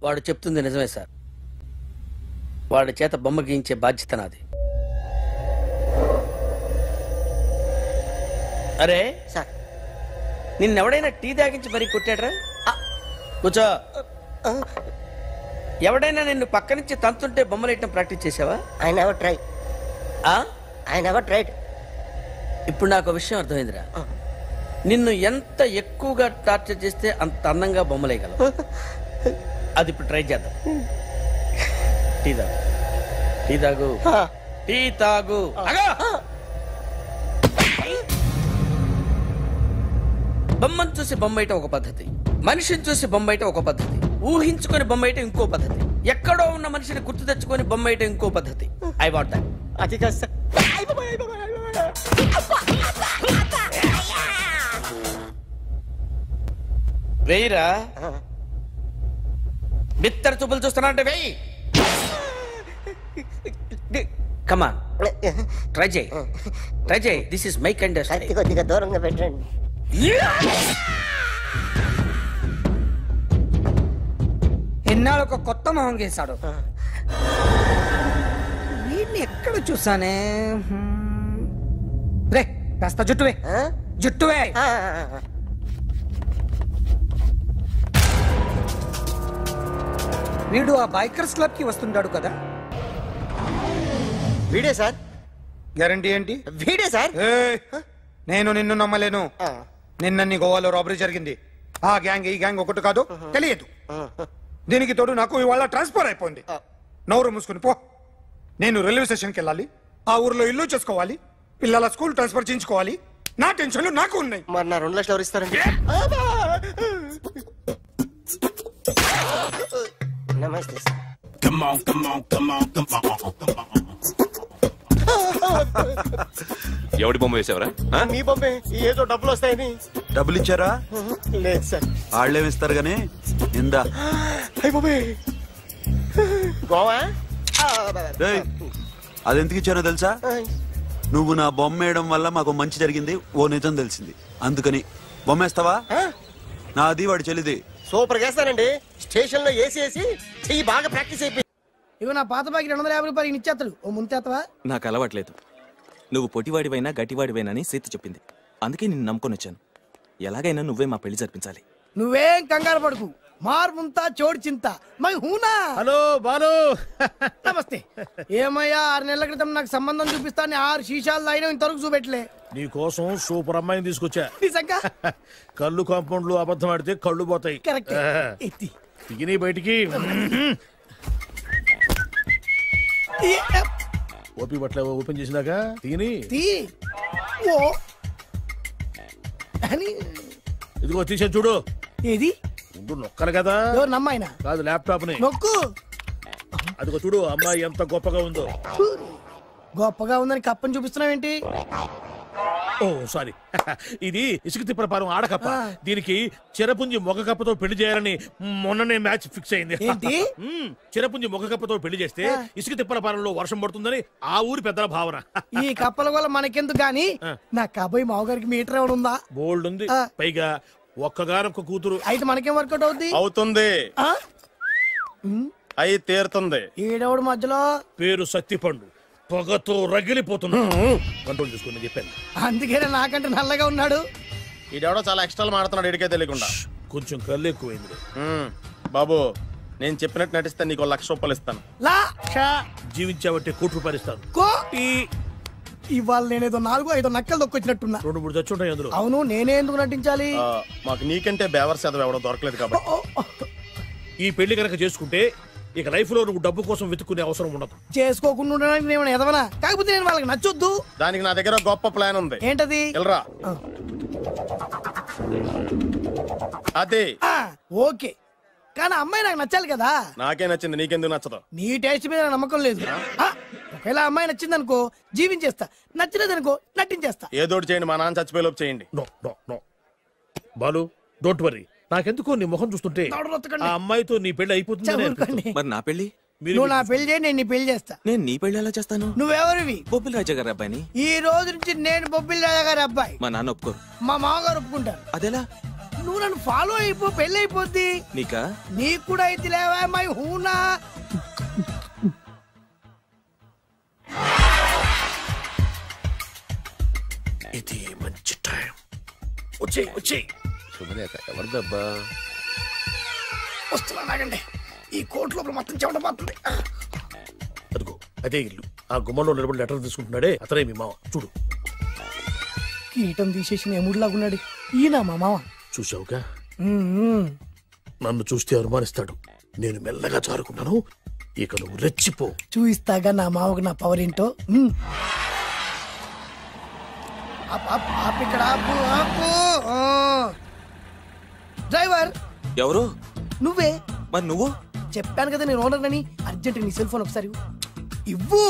వాడు చెప్తుంది నిజమే సార్. వాడి చేత బొమ్మ గీయించే బాధ్యత నాది. అరే సార్, నిన్నెవడైనా టీ తాగించి మరీ కొట్టాడ్రా? కూర్చో. ఎవడైనా నిన్ను పక్క నుంచి తంతుంటే బొమ్మలేయటం ప్రాక్టీస్ చేసావా? I never try. I never tried. ఇప్పుడు నాకు విషయం అర్థమైందిరా. నిన్ను ఎంత ఎక్కువగా టార్చర్ చేస్తే అంత అందంగా బొమ్మలేయగలవు. అది ఇప్పుడు ట్రై చేద్దాం. టీ తాగు. టీ తాగు. టీ తాగు. బొమ్మను చూసి బొమ్మయటం ఒక పద్ధతి, మనిషిని చూసి బొమ్మయటం ఒక పద్ధతి, ఊహించుకొని బొమ్మయటం ఇంకో పద్ధతి, ఎక్కడో ఉన్న మనిషిని గుర్తు తెచ్చుకొని బొమ్మయటం ఇంకో పద్ధతి. I want that. అది కాదు సార్. వేయిరా. బిత్తర చూపులు చూస్తున్నా అంటే వేయి. కమాన్, ట్రై చేయి. ట్రై చేయి. This is my kind of style. కొద్దిగా దూరంగా పెట్టండి. ఎన్నాళ్ళు ఒక కొత్త మొహం గీశాడు. వీడిని ఎక్కడ చూసానే? రే కాస్త జుట్టువే. జుట్టువే. వీడు ఆ బైకర్స్ క్లబ్ కి వస్తుంటాడు కదా? వీడే సార్. గ్యారంటీ ఏంటి? వీడే సార్. నేను నిన్ను నమ్మలేను. నిన్న నీ గోవాలో రాబరీ జరిగింది. ఆ గ్యాంగ్ ఈ గ్యాంగ్ ఒకటి కాదు తెలియదు. దీనికి తోడు నాకు ఇవాళ ట్రాన్స్ఫర్ అయిపోయింది. నోరు మూసుకుని పో. నేను రైల్వే స్టేషన్కి వెళ్ళాలి, ఆ ఊర్లో ఇల్లు చేసుకోవాలి, పిల్లల స్కూల్ ట్రాన్స్ఫర్ చేయించుకోవాలి. నా టెన్షన్లు నాకు ఉన్నాయి. మరి నా 2 లక్షలు ఎవరు ఇస్తారండి? నమస్తే. ఎవడి బొమ్మ వేసావరా? మీ బొమ్మే. ఏదో డబ్బులు వస్తాయని. డబ్బులు ఇచ్చారా? లేదు సార్. వాళ్ళేమి ఇస్తారు గానీ ఇందా. గోవా అదెందుకు ఇచ్చానో తెలుసా? నువ్వు నా బొమ్మ వేయడం వల్ల మాకు మంచి జరిగింది, ఓ నిజం తెలిసింది. అందుకని బొమ్మేస్తావా? నాది వాడి చెల్లిది. సూపర్ చేస్తానండి. స్టేషన్ లో ఏసీ చెయ్యి బాగా ప్రాక్టీస్ అయిపోయి. ఇగో నా పాత బాకి 250 రూపాయలు ఇచ్చేస్తాడు. ఓ ముంతేత్తవా? నాకు అలవాట్లేదు. నువ్వు పొట్టివాడివైనా గట్టివాడివైనా అని సీత చెప్పింది. అందుకే నిన్ను నమ్ముకొని వచ్చాను. ఎలాగైనా నువ్వే మా పెళ్లి జరిపించాలి. నువ్వేం కంగారు పడుకు. మార్ ముంతా చోడు చింత మై హూనా. హలో బాలు. నమస్తే. ఏమయ్యా 6 నెలల క్రితం నాకు సంబంధం చూపిస్తాను 6 శీషాలు అయినా ఇంతవరకు చూపెట్టలే. నీ కోసం సూపర్ అమ్మాయిని తీసుకొచ్చా. నిజంగా? కళ్ళు కాంపౌండ్ లో అబద్ధం ఆడితే కళ్ళు పోతాయి. కరెక్ట్. తిని బయటికి ఓపి బట్ల ఓపెన్ చేసినాక తిని ఇదిగో తీసే చూడు. ఏది? నొక్కలు కదా. నమ్మాయినా కాదు, ల్యాప్టాప్ ని నొక్కు. అదిగో చూడు అమ్మాయి ఎంత గొప్పగా ఉందో. గొప్పగా ఉందని కప్పని చూపిస్తున్నావేంటి? ఓ సారీ, ఇది ఇసుక తిప్పరపాలెం ఆడకప్ప. దీనికి చిరపుంజి మొగ కప్పతో పెళ్లి చేయాలని మొన్ననే మ్యాచ్ ఫిక్స్ అయింది. చిరపుంజి మొగ కప్పతో పెళ్లి చేస్తే ఇసుక తిప్పరపాలెంలో వర్షం పడుతుందని ఆ ఊరి పెద్దల భావన. ఈ కప్పల వల్ల మనకెందుకు గాని నా కాబోయే మావగారికి మీటర్ ఎవడు ఉందా? బోల్డ్ ఉంది. పైగా ఒక్కగానొక్క కూతురు. అయితే మనకేం వర్కౌట్ అవుతుంది? అవుతుంది. అయి తీరుతుంది. ఈడవుడు మధ్యలో పేరు సత్తిపండు. పొగతో రగిలిపోతున్నా. కంట్రోల్ చూసుకుని చెప్పాను. అందుకే నాకంటే నల్లగా ఉన్నాడు. ఈడెవడో చాలా ఎక్స్ట్రా మాడుతున్నాడు, ఇడికే తెలియకుండా. కొంచెం కళ్ళు ఎక్కువైంది. బాబు, నేను చెప్పినట్టు నటిస్తే నీకు 1 లక్ష రూపాయలు ఇస్తాను. జీవించావంటే ₹1,00,000 ఇస్తాను. ఇవాళ నేనేదో 4-5 నక్కలు దొక్కొచ్చినట్టున్నా. 2-3 చచ్చుంటాయి అందులో. అవును, నేనే ఎందుకు నటించాలి? మాకు నీకంటే బేవర్ చదువు ఎవడో దొరకలేదు కాబట్టి. ఈ పెళ్లి కనుక చేసుకుంటే ఇక లైఫ్ లో నువ్వు డబ్బు కోసం వెతుక్కునే అవసరం ఉండదు. చేసుకోకుండా ఉండడానికి నేను ఎదవనా? కాకపోతే నేను వాళ్ళకి నచ్చొద్దు. దానికి నా దగ్గర గొప్ప ప్లాన్ ఉంది. ఏంటది? వెళ్ళరా. అదే. ఓకే, కానీ అమ్మాయి నాకు నచ్చాలి కదా. నాకే నచ్చింది, నీకెందుకు నచ్చదు? నీ టేస్ట్ మీద నమ్మకం లేదు. ఒకవేళ అమ్మాయి నచ్చింది అనుకో జీవించేస్తా, నచ్చలేదనుకో నటించేస్తా. ఏదోటి చేయండి, మా నాన్న చచ్చిపోయేలోపు చేయండి. Balu, don't worry. నాకెందుకో నీ ముఖం చూస్తుంటే ఆ అమ్మాయితో నీ పెళ్లి అయిపోతుంది. మరి నా పెళ్లి? నువ్వు నా పెళ్లి చేయి, నేను నీ పెళ్లి చేస్తా. నేను నీ పెళ్లి ఎలా చేస్తాను? నువ్వెవరివి? బొబ్బిలి రాజా గారి అబ్బాయిని. ఈ రోజు నుంచి నేను బొబ్బిలి రాజా గారి అబ్బాయి. మా నాన్న ఒప్పుకోరు. మా మామగారు ఒప్పుకుంటారు. అదేలా? నువ్వు నన్ను ఫాలో అయిపో, పెళ్లి అయిపోద్ది. నీకా? నీకు కూడా అయితే లేవా మై హూనా. ఇది మంచి టైం. వచ్చేయ్ వచ్చేయ్. ఎవరిదబ్బా? వస్తున్నాగండి. ఈ కోట్ లోపల మొత్తం చెమట పోతుంది. అదిగో అదే ఇల్లు. ఆ గుమ్మలో నిలబడి లెటర్ తీసుకుంటున్నాడే అతనే మీ మామ. చూడు, కీటం తీసేసిన ఎముడిలాగున్నాడు. ఈయన మా మామ. చూసావుగా? నన్ను చూస్తే అనుమానిస్తాడు. నేను మెల్లగా జారుకున్నాను. ఇక నువ్వు రెచ్చిపో. చూయిస్తాగా నా మామకు నా పవర్ ఏంటో. ఇక్కడ డ్రైవర్ ఎవరు? నువ్వే. మరి నువ్వు? చెప్పాను కదా నేను ఓనర్ అని. అర్జెంట్ నీ సెల్ ఫోన్ ఒకసారి ఇవ్వు.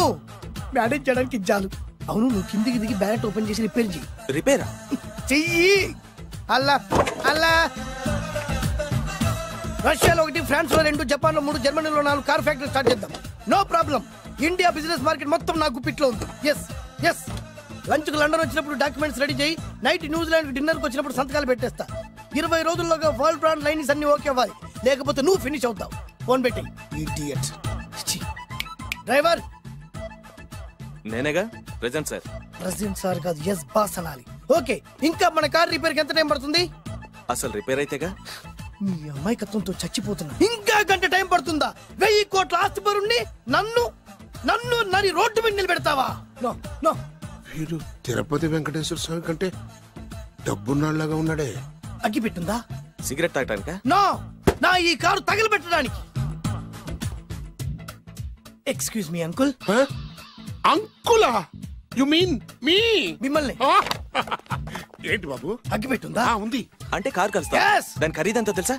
మేనేజ్ చేయడానికి ఇచ్చాను. అవును, నువ్వు కిందికి దిగి బ్యాలెట్ ఓపెన్ చేసి రిపేర్ చెయ్యి. రిపేరా? చెయ్యి. అల్లా అల్లా. రష్యాలో 1, ఫ్రాన్స్ లో 2, జపాన్ లో 3, జర్మనీలో 4 కార్ ఫ్యాక్టరీ స్టార్ట్ చేద్దాం. No problem. India business market మొత్తం నా గుప్పిట్లో ఉంది. Yes yes. లంచ్ కు లండన్ వచ్చినప్పుడు డాక్యుమెంట్స్ రెడీ చేయి. నైట్ న్యూజిలాండ్ డిన్నర్ కు వచ్చినప్పుడు సంతకాలు పెట్టేస్తా. 20 రోజుల్లోగా వరల్డ్ బ్రాండ్ లైన్స్ అన్ని ఓకే అవ్వాలి, లేకపోతే నువ్వు ఫినిష్ అవుతావు. ఫోన్ పెట్టి. ఇడియట్. డ్రైవర్. నేనేగా ప్రెజెంట్ సార్. ప్రెజెంట్ సార్ కాదు, ఎస్ బాస్ అనాలి. ఓకే, ఇంకా మన కార్ రిపేర్ కి ఎంత టైం పడుతుంది? అసలు రిపేర్ అయితేగా. మీ అమాయకత్వంతో చచ్చిపోతున్నా. ఇంకా గంట టైం పడుతుందా? 1000 కోట్ల ఆస్తి పరుణ్ణి నన్ను నన్ను నరి రోడ్డు మీద నిలబెడతావా? No no. వీడు తిరుపతి వెంకటేశ్వర స్వామి కంటే డబ్బున్నాళ్ళగా ఉన్నాడే. అగ్గి పెట్టుందా? సిగరెట్ తాగటానికా? నో, నా ఈ కారు తగలబెట్టడానికి. Excuse me uncle. అంకులా? You mean me? మిమ్మల్ని. ఏంటి బాబు? అగ్గిపెట్టుందా? ఉంది. అంటే కార్ కలుస్తా. దాని ఖరీదంతా తెలుసా?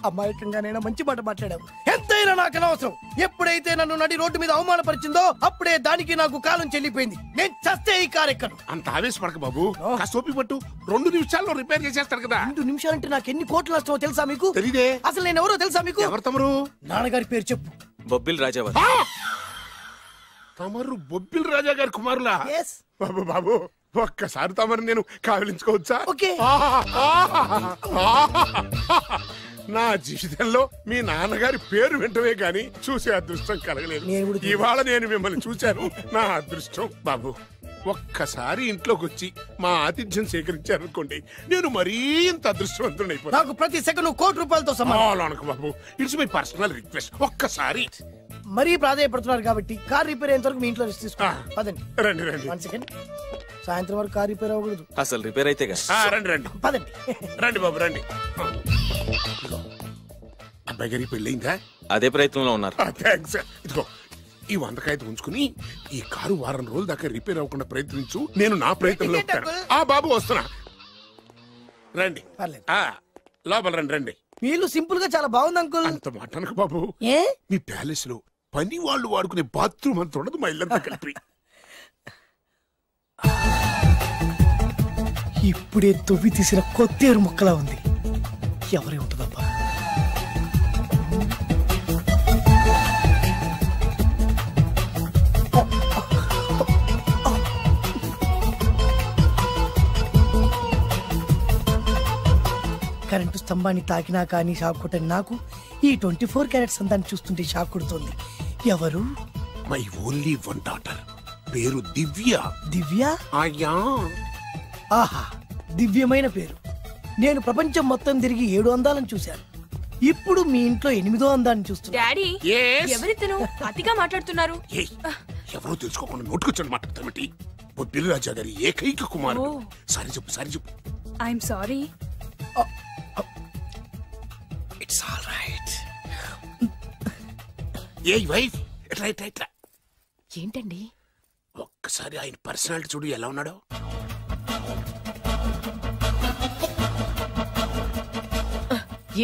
అమాయకంగానైనా మంచి మాట మాట్లాడావు. ఎంతైనా నాకు అనవసరం. ఎప్పుడైతే నన్ను నడి రోడ్డు మీద అవమానపరిచిందో అప్పుడే దానికి నాకు కాలం చెల్లిపోయింది. నేను చస్తే ఈ కారు ఎక్కను. అంత ఆవేశపడక బాబు, కాస్త ఓపిక పట్టు. 2 నిమిషాల్లో రిపేర్ చేసేస్తాడు కదా. 2 నిమిషాలంటే నాకు ఎన్ని కోట్లు నష్టమో తెలుసా మీకు? తెలీదే. అసలు నేను ఎవరో తెలుసా మీకు? ఎవరు తమరు? నాన్నగారి పేరు చెప్పు. బొబ్బిల్ రాజావారు. తమరు బొబ్బిల్ రాజా గారి కుమారులా? బాబు బాబు, ఒక్కసారి తమరు నేను కావలించుకోవచ్చా? నా జీవితంలో మీ నాన్నగారి పేరు వింటమే గాని చూసే అదృష్టం కలగలేదు. ఇవాళ నేను మిమ్మల్ని చూశాను, నా అదృష్టం. బాబు, ఒక్కసారి ఇంట్లోకి వచ్చి మా ఆతిథ్యం సేకరించారనుకోండి, నేను మరీ ఇంత అదృష్టవంతుడైపోయాను. నాకు ప్రతి సెకండ్ ₹1,00,00,000తో సమానం. బాబు, ఇట్స్ మై పర్సనల్ రిక్వెస్ట్. ఒక్కసారి. మరీ ప్రాధాయపడుతున్నారు కాబట్టి కార్ రిపేర్ అయ్యేంత వరకు మీ ఇంట్లో రెస్ట్ తీసుకో. పదండి. రండి రండి. 1 సెకండ్. సాయంత్రం వరకు కార్ రిపేర్ అవ్వకూడదు. అసలు రిపేర్ అయితే రండి రండి. పదండి. రండి బాబు రండి. అబ్బాయి గారి పెళ్ళయిందా? అదే ప్రయత్నంలో ఉన్నారు. థ్యాంక్స్. ఇదిగో ఈ 100 కాగితం ఉంచుకుని ఈ కారు వారం రోజుల దాకా రిపేర్ అవ్వకుండా ప్రయత్నించు. నేను నా ప్రయత్నంలో ఉంటాను. బాబు వస్తున్నా. రండి. లోపల రండి రండి. వీళ్ళు సింపుల్ గా చాలా బాగుంది అంకుల్. అంత మాట అనకు బాబు. మీ ప్యాలెస్ లో పని వాళ్ళు వాడుకునే బాత్రూమ్ అంత ఉండదు, మా ఇల్లంతా కలిపి. ఇప్పుడే తొవ్వి తీసిన కొత్తేరు ముక్కలా ఉంది. ఎవరే ఉంటుందబ్బా? కరెంటు స్తంభాన్ని తాకినా కానీ షాక్ కొట్టని నాకు ఈ 24 క్యారెట్స్ అందాన్ని చూస్తుంటే షాక్ కొడుతుంది. ఎవరు? My only 1 daughter. పేరు దివ్య. దివ్య? అయ్యా. ఆహా, దివ్యమైన పేరు. నేను ప్రపంచం మొత్తం తిరిగి 7 అందాలను చూశాను. ఇప్పుడు మీ ఇంట్లో 8వ అందాన్ని చూస్తున్నా. డాడీ, ఎవరితను అతిగా మాట్లాడుతున్నారు? ఎవరో తెలుసుకోకుండా నోటుకొచ్చాను మాట్లాడతామటి. బొబ్బిల్ రాజా గారి ఏకైక కుమారుడు. సారీ చెప్పు, సారీ చెప్పు. I'm sorry. It's all right. A wife, ఎట్లా ఎట్లా ఎట్లా? ఏంటండి? ఒక్కసారి ఆయన పర్సనాలిటీ చూడు ఎలా ఉన్నాడో.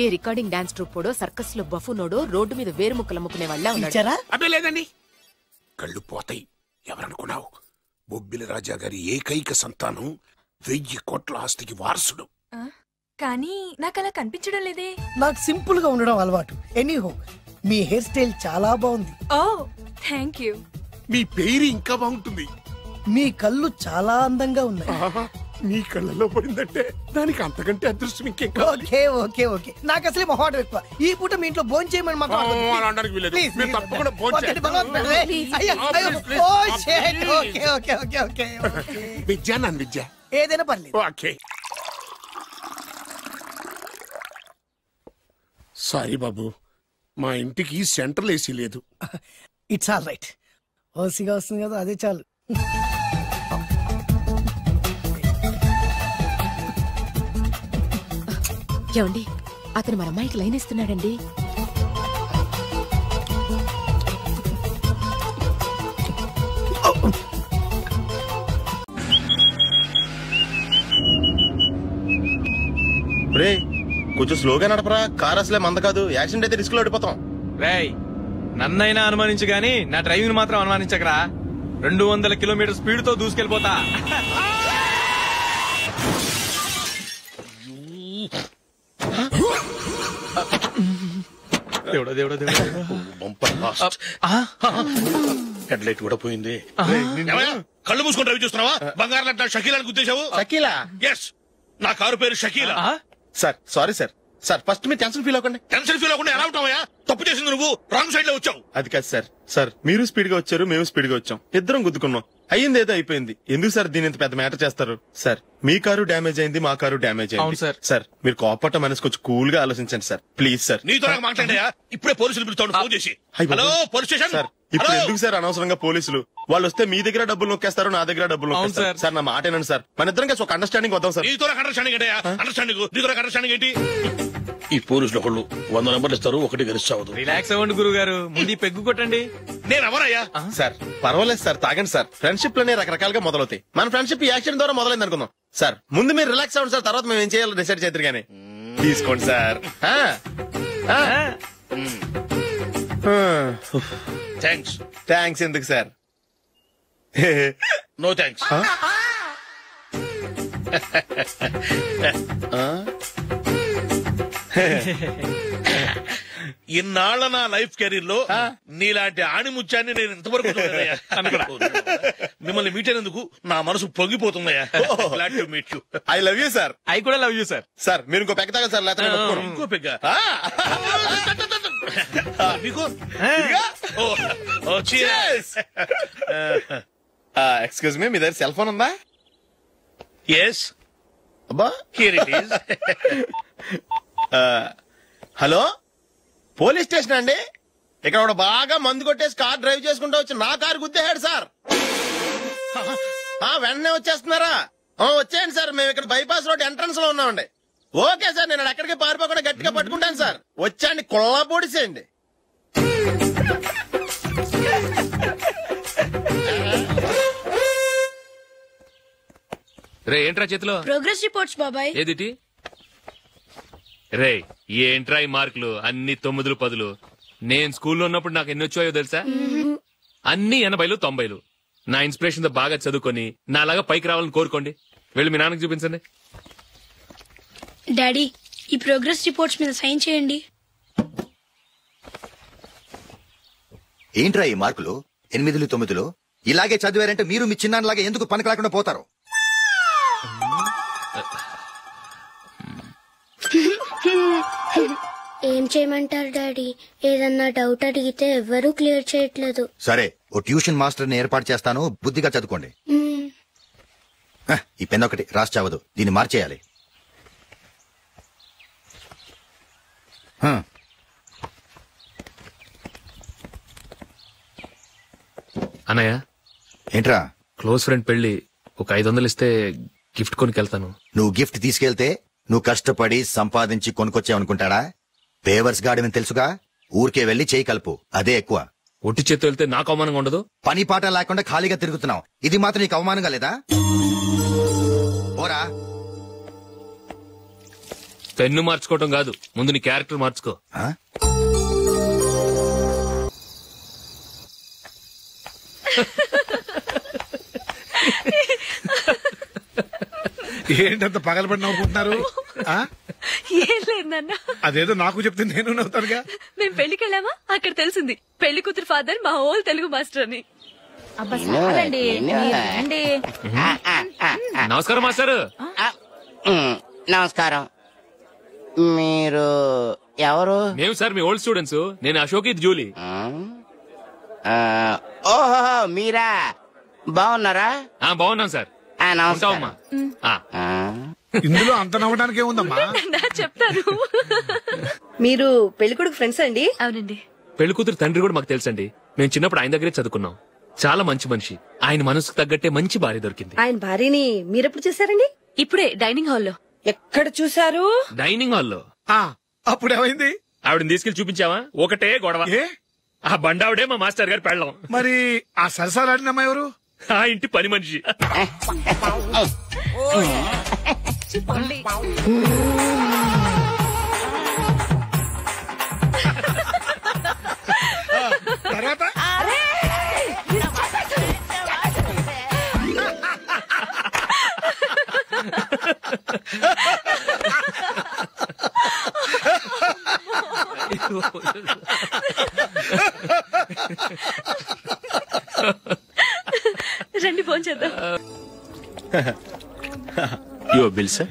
ఏ రికార్డింగ్ డాన్స్ ట్రూపోడో, సర్కస్ లో బఫూనోడో రోడ్డు మీద వేరు ముక్కలు అమ్ముకునే వాళ్ళ ఉన్నాడు. అబ్బే లేదండి, కళ్ళు పోతాయి. ఎవరనుకున్నావు? బొబ్బిలి రాజా గారి ఏకైక సంతానం, 1000 కోట్ల ఆస్తికి వారసుడు. కానీ నాకు అలా కనిపించడం లేదే. నాకు సింపుల్ గా ఉండడం అలవాటు. ఎనీహో, మీ హెయిర్ స్టైల్ చాలా బాగుంది. ఓ థ్యాంక్ యూ. మీ పేరు ఇంకా బాగుంటుంది. మీ కళ్ళు చాలా అందంగా ఉన్నాయి. మీ కళ్ళలో పడిందంటే దానికి అంతకంటే అదృష్టం ఇంకేం కావాలి. ఓకే ఓకే ఓకే, నాకు అసలే మొహాటం ఎక్కువ. ఈ పూట మీ ఇంట్లో భోజనం చేయమని విద్యా నాన్ విద్య ఏదైనా పర్లేదు. ఓకే. సారీ బాబు, మా ఇంటికి సెంట్రల్ ఏసీ లేదు. It's all right. ఓసీగా వస్తుంది కదా, అదే చాలు. ఏమండి, అతను మన అమ్మాయికి లైన్ ఇస్తున్నాడండి. రే కొంచెం స్లోగా నడపరా, కార్ అసలే మంద కాదు. యాక్సిడెంట్ అయితే రిస్క్ లో ఓడిపోతాం. రేయ్, నన్నైనా అనుమానించు గాని నా డ్రైవింగ్ మాత్రం అనుమానించకరా. 200 కిలోమీటర్ స్పీడ్ తో దూసుకెళ్ళిపోతా. దేవుడా దేవుడా దేవుడా, హెడ్ లైట్ కూడా పోయింది. కళ్ళు మూసుకొని డ్రైవ్ చేస్తున్నావా? బంగారం షకీలాని గుర్తించావు? షకీలా? ఎస్, నా కారు పేరు Shakeela. Sir sorry sir. Sir first మీరు టెన్షన్ ఫీల్ అవ్వకండి. టెన్షన్ ఫీల్ అవ్వకుండా ఎలా ఉంటావా? తప్పు చేసింది నువ్వు, రాంగ్ సైడ్ లో వచ్చావు. అది కాదు సార్. సార్ మీరు స్పీడ్ గా వచ్చారు, మేము స్పీడ్ గా వచ్చాం, ఇద్దరం గుద్దుకున్నాం. అయ్యింది ఏదో అయిపోయింది. ఎందుకు సార్ దీని ఇంత పెద్ద మ్యాటర్ చేస్తారు? సార్ మీ కారు డ్యామేజ్ అయింది, మా కారు డ్యామేజ్ అయింది. సార్. సార్ మీరు కోపట్ట మనసు కొంచెం కూల్ గా ఆలోచించండి సార్, ప్లీజ్ సార్. నీతో నాకు మాట్లాడాయా? ఇప్పుడే పోలీసులు పిలుస్తాను ఫోన్ చేసి. Hello police station. సార్ ఇప్పుడు ఎందుకు సార్ అనవసరంగా పోలీసులు? వాళ్ళు వస్తే మీ దగ్గర డబ్బులు నొక్కేస్తారు, నా దగ్గర డబ్బులు నొక్కేస్తారు. సార్ నా మాట ఏనండి సార్, మన ఇద్దరం కలిసి ఒక అండర్స్టాండింగ్ వద్దాం సార్. ఈ పోలీసులు ఒకళ్ళు 100 నెంబర్లు ఇస్తారు, ఒకటి గెలిచావదు. రిలాక్స్ అవ్వండి గురుగారు, ముందు పెగ్గు కొట్టండి. నేను ఎవరయ్యా? సార్ పర్వాలేదు సార్, తాగండి సార్. ఫ్రెండ్షిప్ లోనే రకరకాలుగా మొదలవుతాయి. మన ఫ్రెండ్షిప్ ఈ యాక్షన్ ద్వారా మొదలైంది అనుకుందాం. సార్ ముందు మీరు రిలాక్స్ అవ్వండి సార్, తర్వాత మేము ఏం చేయాలో డిసైడ్ చేద్దరు గానీ. తీసుకోండి సార్. థ్యాంక్స్ ఎందుకు సార్? No thanks. ఇన్నాళ్ల నా లైఫ్ కెరీర్ లో నీలాంటి ఆణిముత్యాన్ని నేను ఇంతవరకు చూడలేదయ్యా. మిమ్మల్ని మీట్ అయినందుకు నా మనసు పొంగిపోతుందయ్యా. Glad to meet you. I love you sir. I కూడా లవ్ యూ సార్. సార్ మీరు ఇంకో పెగ్గ తాగండి సార్, లేకపోతే ఇంకో పెగ్గ. ఎక్స్క్యూజ్ మీ, మీ దగ్గర సెల్ ఫోన్ ఉందా? ఎస్. అబ్బా here it is. Hello, police station అండి. ఇక్కడ ఒక బాగా మందు కొట్టేసి కార్ డ్రైవ్ చేసుకుంటూ వచ్చి నా కారు గుద్దేశాడు సార్. వెంటనే వచ్చేస్తున్నారా? వచ్చేయండి సార్, మేము ఇక్కడ బైపాస్ రోడ్ ఎంట్రన్స్ లో ఉన్నామండి. ఓకే సార్, నేను ఎక్కడికి పారిపోకుండా గట్టిగా పట్టుకుంటాను సార్. వచ్చాండి, కుళ్ళ పొడిసేయండి. రే ఏంట్రా చేతిలో? ప్రోగ్రెస్ రిపోర్ట్స్ బాబాయ్. ఏదిటి? రే ఏంట్రా ఈ మార్కులు అన్ని 9, 10? నేను స్కూల్లో ఉన్నప్పుడు నాకు ఎన్ని వచ్చాయో తెలుసా? అన్ని 80, 90. నా ఇన్స్పిరేషన్ తో బాగా చదువుకొని నాలాగా పైకి రావాలని కోరుకోండి. వెళ్ళి మీ నాన్నకి చూపించండి. డాడీ, ఈ ప్రోగ్రెస్ రిపోర్ట్స్ మీద సైన్ చేయండి. ఏంట్రా ఈ మార్కులు 8, 9? ఇలాగే చదివారంటే మీరు మీ చిన్నాన్నలాగా ఎందుకు పనికి లేకుండా పోతారు? ఏం చేయమంటారు డాడీ? ఏదన్నా డౌట్ అడిగితే ఎవ్వరూ క్లియర్ చేయట్లేదు. సరే, ఓ ట్యూషన్ మాస్టర్ ని ఏర్పాటు చేస్తాను, బుద్ధిగా చదువుకోండి. ఈ పెన్ ఒకటి రాసి చావదు, దీన్ని మార్చేయాలి. అన్నయ్య, ఏంట్రా? క్లోజ్ ఫ్రెండ్ పెళ్లి, ఒక 500 ఇస్తే గిఫ్ట్ కొనుకెళ్తాను. నువ్వు గిఫ్ట్ తీసుకెళ్తే నువ్వు కష్టపడి సంపాదించి కొనుక్కొచ్చావనుకుంటాడా? పేవర్స్ గాడమని తెలుసుగా, ఊరికే వెళ్లి చేయి కలుపు, అదే ఎక్కువ. ఒట్టి చేత్తో వెళ్తే నాకు అవమానంగా ఉండదు? పని పాట లేకుండా ఖాళీగా తిరుగుతున్నావు, ఇది మాత్రం నీకు అవమానంగా లేదా? పోరా. పెన్ను మార్చుకోవటం కాదు, ముందు నీ క్యారెక్టర్ మార్చుకో. ఏంటంత పగలబడి నవ్వుకుంటున్నారు? ఏం లేదు నాన్న, అదేదో నాకు చెప్తే నేను నవ్వుతానుగా. మేము పెళ్లికి వెళ్ళామా, అక్కడ తెలిసింది పెళ్లి కూతురు ఫాదర్ మా హోల్ తెలుగు మాస్టర్ అని. నమస్కారం మాస్టర్. నమస్కారం. మీరు ఎవరు? మేము సార్ మీ ఓల్డ్ స్టూడెంట్స్. నేను అశోక్, ఇది జూలీ. ఓహో మీరా, బాగున్నారా? బాగున్నాం సార్. నమస్కారం. ఇందులో అంత నవ్వడానికి ఏముందమ్మా? చెప్తాను. మీరు పెళ్లికొడుకు ఫ్రెండ్స్ అండి? అవునండి. పెళ్లి కూతురు తండ్రి కూడా మాకు తెలుసండి. మేము చిన్నప్పుడు ఆయన దగ్గరే చదువుకున్నాం. చాలా మంచి మనిషి. ఆయన మనసుకు తగ్గట్టే మంచి భార్య దొరికింది. ఆయన భార్యని మీరెప్పుడు చూసారండి? ఇప్పుడే డైనింగ్ హాల్లో. ఎక్కడ చూసారు? డైనింగ్ హాల్లో. అప్పుడు ఏమైంది? ఆవిడని తీసుకెళ్లి చూపించావా? ఒకటే గొడవ. ఆ బండావిడే మా మాస్టర్ గారు పెళ్ళం. మరి ఆ సరసాలాడినమ్మా ఎవరు? ఆ ఇంటి పని మనిషి. తర్వాత రండి ఫోన్ చేద్దాం. Your bill sir.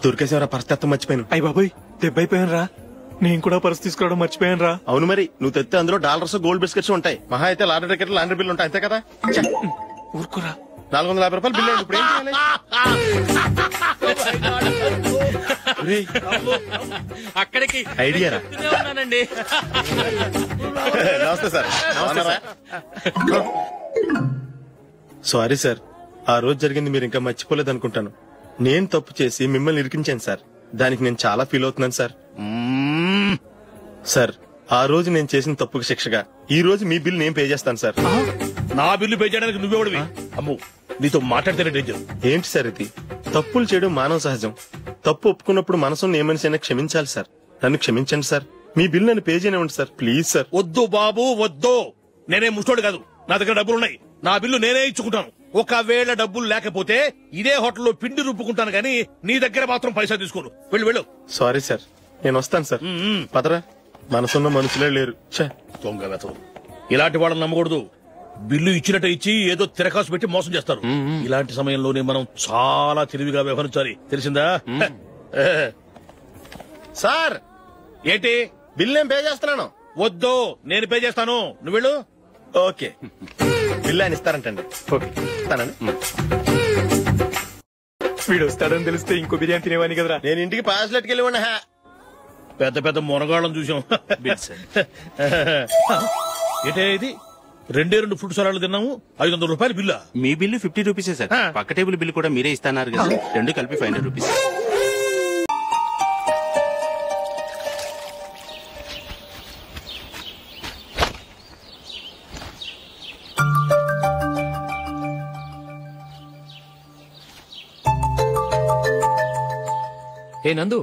దొరికేసేవరా? పరిస్థితి మర్చిపోయాను. అయ్య బాబాయ్, దెబ్బైపోయాను రా. నేను కూడా పర్స్ తీసుకురావడం మర్చిపోయాను రా. అవును మరి, నువ్వు తెస్తే అందులో డాలర్స్, గోల్డ్ బిస్కెట్స్ ఉంటాయి. మహా అయితే లాటరీ టికెట్, లాండ్రీ బిల్లు ఉంటాయి, అంతే కదా. ఊరుకురా, 450 రూపాయలు బిల్లు అయింది. ఇప్పుడు ఏం చేయాలి? అక్కడికి ఐడియా రా. ఉన్నానండి. నమస్తే సార్. సారీ సార్, ఆ రోజు జరిగింది మీరు ఇంకా మర్చిపోలేదు అనుకుంటాను. నేను తప్పు చేసి మిమ్మల్ని ఇరికించాను సార్. దానికి నేను చాలా ఫీల్ అవుతున్నాను సార్. సార్, ఆ రోజు నేను చేసిన తప్పుకి శిక్షగా ఈ రోజు మీ బిల్ నేను పే చేస్తాను సార్. నా బిల్లు పే చేయడానికి నువ్వెవడివి? అమ్ము, నీతో మాట్లాడితేనే డేంజర్. ఏంటి సార్ ఇది? తప్పులు చేయడం మానవ సహజం. తప్పు ఒప్పుకున్నప్పుడు మనసును ఏ మనిషి అయినా క్షమించాలి సార్. నన్ను క్షమించండి సార్. మీ బిల్ నన్ను పే చేయనివ్వండి సార్, ప్లీజ్ సార్. వద్దు బాబు వద్దు. నేనే ముష్టోడు కాదు, నా దగ్గర డబ్బులున్నాయి. నా బిల్లు నేనే ఇచ్చుకుంటాను. ఒకవేళ డబ్బులు లేకపోతే ఇదే హోటల్లో పిండి రుబ్బుకుంటాను గానీ నీ దగ్గర మాత్రం పైసా తీసుకోను. వెళ్ళు వెళ్ళు. సారీ సార్, నేను వస్తాను సార్. పదరా, మనసున్న మనుషులే లేరు. దొంగ వెతవు. ఇలాంటి వాళ్ళని నమ్మకూడదు. బిల్లు ఇచ్చినట్టు ఇచ్చి ఏదో తిరకాసు పెట్టి మోసం చేస్తారు. ఇలాంటి సమయంలోనే మనం చాలా తెలివిగా వ్యవహరించాలి, తెలిసిందా? సార్, ఏంటి? బిల్ నేను పే చేస్తున్నాను. వద్దు, నేను పే చేస్తాను, నువ్వు వెళ్ళు. ఓకే, బిల్ ఆయన ఇస్తారంటండి. ఓకే, ఇస్తానండి. వీడు వస్తాడని తెలిస్తే ఇంకో బిర్యానీ తినేవాని కదరా. నేను ఇంటికి పాస్లెట్కి వెళ్ళి ఉన్నా. పెద్ద పెద్ద మునగాళ్ళం చూసాం. ఏంటే ఇది? 2 ఫుడ్ సలాడ్లు తిన్నాము, 500 రూపాయలు బిల్లా? మీ బిల్లు 50 రూపీసే సార్. పక్క టేబుల్ బిల్లు కూడా మీరే ఇస్తాన్నారు కదా, 2 కలిపి 500 రూపీస్. ఏ నందు,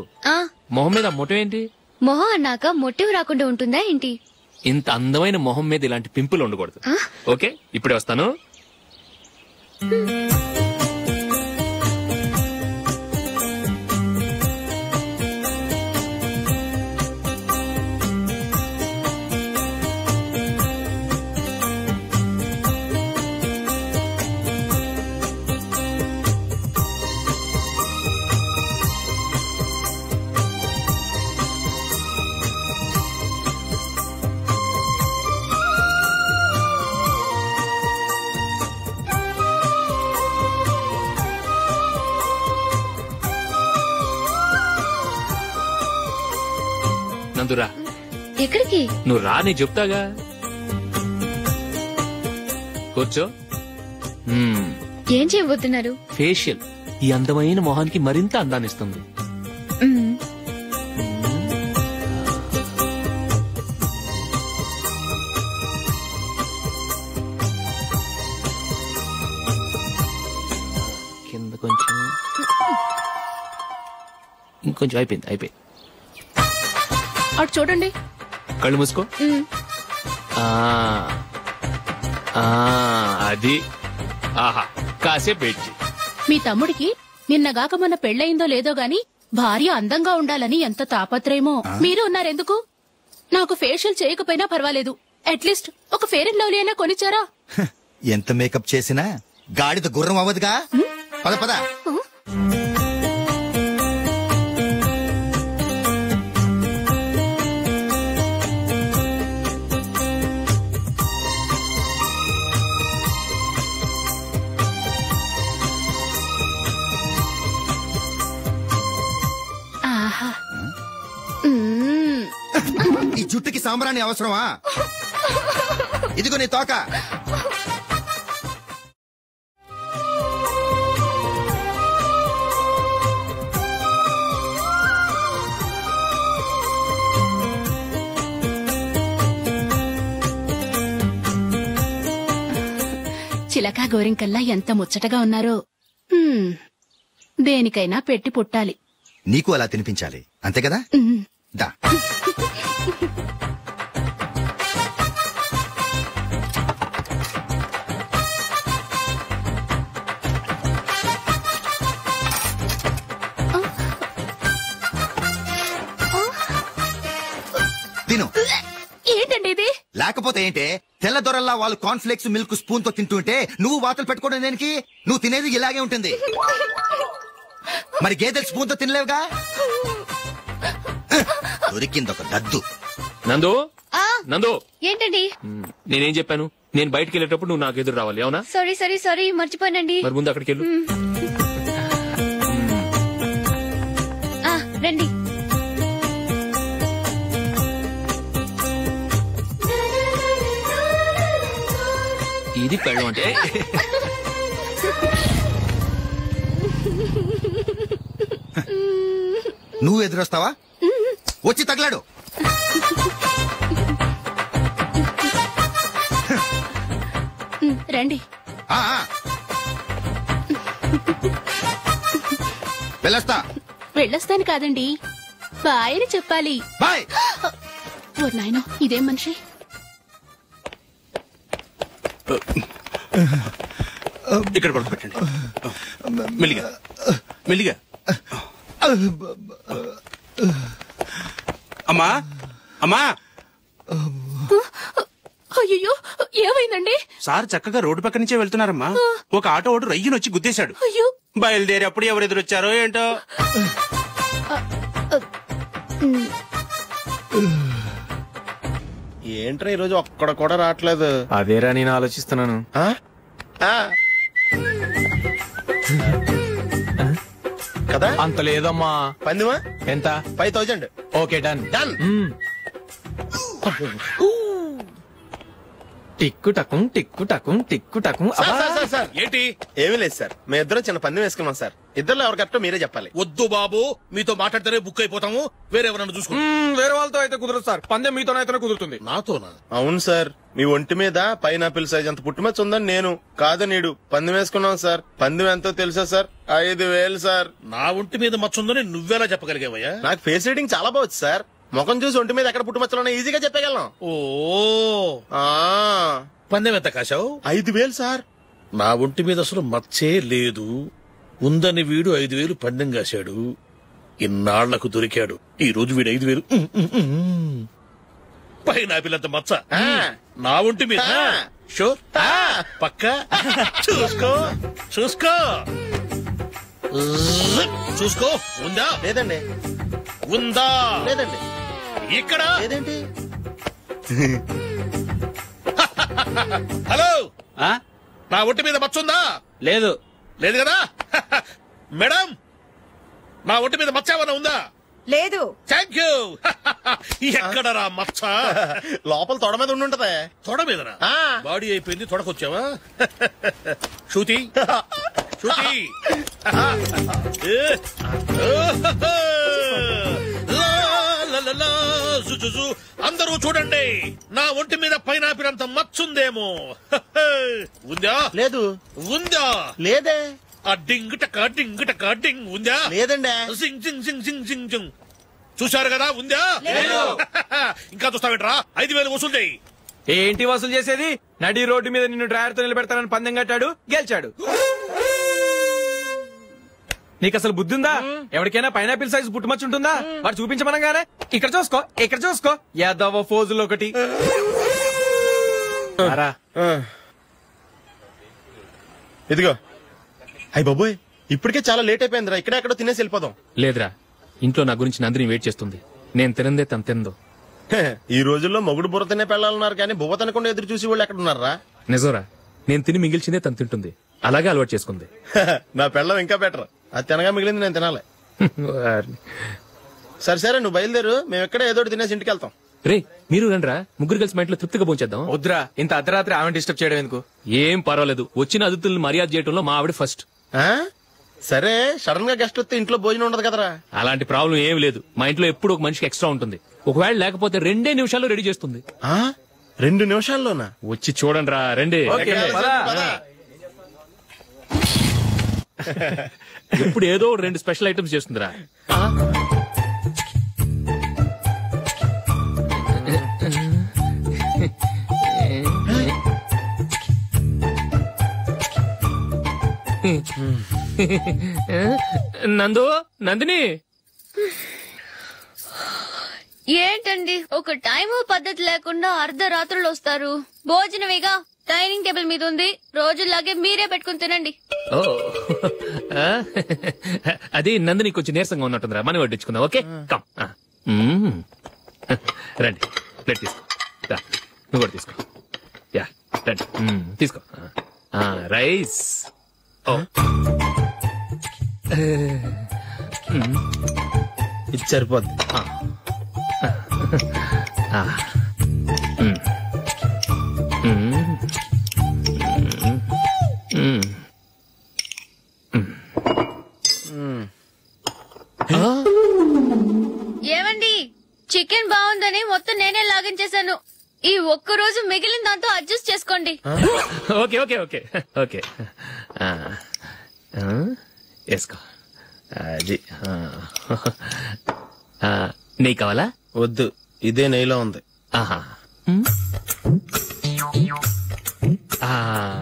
మొహం మీద మొట్టం ఏంటి? మొహం అన్నాక మొట్టెవు రాకుండా ఉంటుందా ఏంటి? ఇంత అందమైన మొహం మీద ఇలాంటి పింపుల్ ఉండకూడదు. ఓకే, ఇప్పుడే వస్తాను. నందురా, ఎక్కడికి? నువ్వు రా, నేను చెప్తాగా. కూర్చో. ఏం చేయబోతున్నారు? ఫేషియల్ ఈ అందమైన మొహానికి మరింత అందాన్నిస్తుంది. కింద కొంచెం, ఇంకొంచెం. అయిపోయింది. అటు చూడండి. కళ్ళు మూసుకో. అది. ఆహా, కాసేపు వెయిట్ చేయి. మీ తమ్ముడికి నిన్నగాక మొన్న పెళ్ళయిందో లేదో గాని భార్య అందంగా ఉండాలని ఎంత తాపత్రయమో. మీరు ఉన్నారెందుకు? నాకు ఫేషియల్ చేయకపోయినా పర్వాలేదు, అట్లీస్ట్ ఒక ఫేర్ అండ్ లవ్లీ అయినా కొనిచ్చారా? ఎంత మేకప్ చేసినా గాడిద గుర్రం అవ్వదుగా. పద పద. ఈ జుట్టుకి సాంబ్రాణి అవసరమా? ఇదిగో నీ తోక. చిలకా గోరింకల్లా ఎంత ముచ్చటగా ఉన్నారో. దేనికైనా పెట్టి పుట్టాలి. నీకు అలా తినిపించాలి, అంతే కదా? దా. తిను. ఏంటండి ఇది? లేకపోతే ఏంటే, తెల్లదొరల్లా వాళ్ళు కార్న్ఫ్లేక్స్ మిల్క్ స్పూన్ తో తింటుంటే నువ్వు వాతలు పెట్టుకోవడం దేనికి? నువ్వు తినేది ఇలాగే ఉంటుంది. మరి గేదెలు స్పూన్ తో తినలేవుగా. దొరికింది ఒక దద్దు. నందు, నందు, ఏంటండి? నేనేం చెప్పాను? నేను బయటకు వెళ్ళేటప్పుడు నువ్వు నాకు ఎదురు రావాలి, అవునా? సారీ మర్చిపోయానండి. మరి ముందు అక్కడికి వెళ్ళు. రండి. ఇది పెళ్ళం అంటే. నువ్వు ఎదురొస్తావా? వచ్చి తగలాడు. రండి. వెళ్ళొస్తాను కాదండి, బాయ్ అని చెప్పాలి. బాయ్. ఓ నాయనో, ఇదేం మనిషి. ఇక్కడ పడుకోబెట్టండి. మెల్లిగా మెల్లిగా. అమ్మా అమ్మా. అయ్యో, ఏమైందండి? సార్ చక్కగా రోడ్డు పక్క నుంచే వెళ్తున్నారమ్మా. ఒక ఆటో ఓడు రయ్యను వచ్చి గుద్దేశాడు. బయలుదేరి అప్పుడు ఎవరు ఎదురొచ్చారో ఏంటో. ఏంట్రా ఈరోజు ఒక్కడ కూడా రావట్లేదు? అదేరా నేను ఆలోచిస్తున్నాను. కదా అంత లేదమ్మా. పందిమా ఎంత? 5000. Okay, done. టిక్కు టకుం టిక్కు టకుం టిక్కు టకుం. సార్ ఏంటి? ఏమీ లేదు సార్, మేము ఇద్దరం చిన్న పందెం వేసుకున్నాం సార్. ఇద్దరు ఎవరు కరెక్టో మీరే చెప్పాలి. వద్దు బాబు, మీతో మాట్లాడితేనే బుక్ అయిపోతాము. వేరే ఎవరన్నా చూసుకో. వేరే వాళ్ళతో అయితే కుదరదు సార్, పందెం మీతోనైతేనే కుదురుతుంది. నాతోనా? అవును సార్, మీ ఒంటి మీద పైనాపిల్ సైజ్ అంత పుట్టుమచ్చ ఉందని నేను కాదనీడు పందెం వేసుకున్నాం సార్. పందెం ఎంతో తెలుసా సార్? 5000 సార్. నా ఒంటి మీద మచ్చ ఉందని నువ్వెలా చెప్పగలిగావయ్యా? నాకు ఫేస్ రీడింగ్ చాలా బాగుంది సార్. ముఖం చూసి ఒంటి మీద ఎక్కడ పుట్టుమచ్చలో ఈజీగా చెప్పగలను. ఓ, పందెం ఎంత కాశావు? 5000 సార్. నా ఒంటి మీద అసలు మచ్చే లేదు. ఉందని వీడు 5000 పందెం కాశాడు. ఇన్నాళ్లకు దొరికాడు. ఈ రోజు వీడు 5000. పైనాపిల్ మచ్చ నా ఒంటి మీద. షూర్, పక్క. చూసుకో చూసుకో చూసుకో. ఉందా? లేదండి. ఉందా? లేదండి. ఇక్కడ లేదేంటి? హలో, నా ఒంటి మీద మచ్చ ఉందా? లేదు. లేదు కదా? మేడం, నా ఒంటి మీద మచ్చ ఏమన్నా ఉందా? లేదు. Thank you. ఎక్కడరా మచ్చ? లోపల తొడ మీద ఉండుంటదే. తొడ మీదనా? బాడీ అయిపోయింది, తొడకొచ్చావా? శృతి శృతి. అందరూ చూడండి, నా ఒంటి మీద పైనాపిల్ అంత మచ్చుందేమో. ఉందా? లేదు. ఉందా? లేదే. ఆ డింగ్ టక డింగ్ టక డింగ్ ఉందా? లేదండి. సింగ్ సింగ్ సింగ్ సింగ్ సింగ్ సింగ్. చూశారు కదా? ఉందా? ఇంకా చూస్తావేంట్రా? 5000 వసూలు చేయి. ఏంటి వసూలు చేసేది? నడి రోడ్డు మీద నిన్ను డ్రైవర్తో నిలబెడతానని పందెం కట్టాడు, గెలిచాడు. నీకు అసలు బుద్ధి ఉందా? ఎవరికైనా పైనాపిల్ సైజ్ పుట్టుమచ్చు ఉంటుందా? వాడు చూపించమనగానే ఇక్కడ చూసుకో, ఇక్కడ చూసుకో. యాదవ ఫోజులు ఒకటి. ఇదిగో. అయ్య బాబోయ్, ఇప్పటికే చాలా లేట్ అయిపోయిందిరా. ఇక్కడెక్కడో తినేసి వెళ్ళిపోదాం. లేదురా, ఇంట్లో నా గురించి నందిని వెయిట్ చేస్తుంది. నేను తినందే తను తిందో. ఈ రోజుల్లో మొగుడు బుర్ర తినే పెళ్ళాలన్నారు కానీ బువ్వ తినకుండా ఎదురు చూసి వాళ్ళు ఎక్కడ ఉన్నారా? నిజంరా, నేను తిని మిగిల్చిందే తను తింటుంది. అలాగే అలవాటు చేసుకుంది. నా పెళ్ళం ఇంకా బెటర్. అది తినగా మిగిలింది నేను తినాలి. సరే సరే, నువ్వు బయలుదేరు. మేము ఎక్కడ ఏదో తినేసి ఇంటికి వెళ్తాం. రే, మీరు రండిరా, ముగ్గురు కలిసి మా ఇంట్లో తృప్తిగా పోంచేద్దాం. వద్దురా, ఇంత అర్ధరాత్రి ఆమె డిస్టర్బ్ చేయడం ఎందుకు? ఏం పర్వాలేదు, వచ్చిన అతిథులను మర్యాద చేయడంలో మా ఆవిడ ఫస్ట్. సరే, సడన్ గా గెస్ట్ వస్తే ఇంట్లో భోజనం ఉండదు కదరా? అలాంటి ప్రాబ్లం ఏం లేదు. మా ఇంట్లో ఎప్పుడు ఒక మనిషికి ఎక్స్ట్రా ఉంటుంది. ఒకవేళ లేకపోతే 2 నిమిషాల్లో రెడీ చేస్తుంది. 2 నిమిషాల్లోనా? వచ్చి చూడండి రా, రండి. ఎప్పుడు ఏదో 2 స్పెషల్ ఐటమ్స్ చేస్తుందిరా. నందు, నందిని. ఏంటండి ఒక టైం పద్ధతి లేకుండా అర్ధరాత్రులు వస్తారు? భోజనమేగా, డైనింగ్ టేబుల్ మీద ఉంది. రోజుల్లాగే మీరే పెట్టుకుని తినండి. ఓ, అది నందిని కొంచెం నీరసంగా ఉన్నట్టుందిరా, మనం వడ్డించుకుందాం. Okay, come. రండి, ప్లేట్ తీసుకో. నువ్వు కూడా తీసుకో. యా. తీసుకో. రైస్. ఇది సరిపోద్ది. ఏమండి, చికెన్ బాగుందని మొత్తం నేనే లాగించేశాను. ఈ ఒక్క రోజు మిగిలిన దాంతో అడ్జస్ట్ చేసుకోండి. ఓకే ఓకే ఓకే ఓకే వేసుకో. అది నెయ్యి కావాలా? వద్దు, ఇదే నెయ్యిలో ఉంది. ఆహా,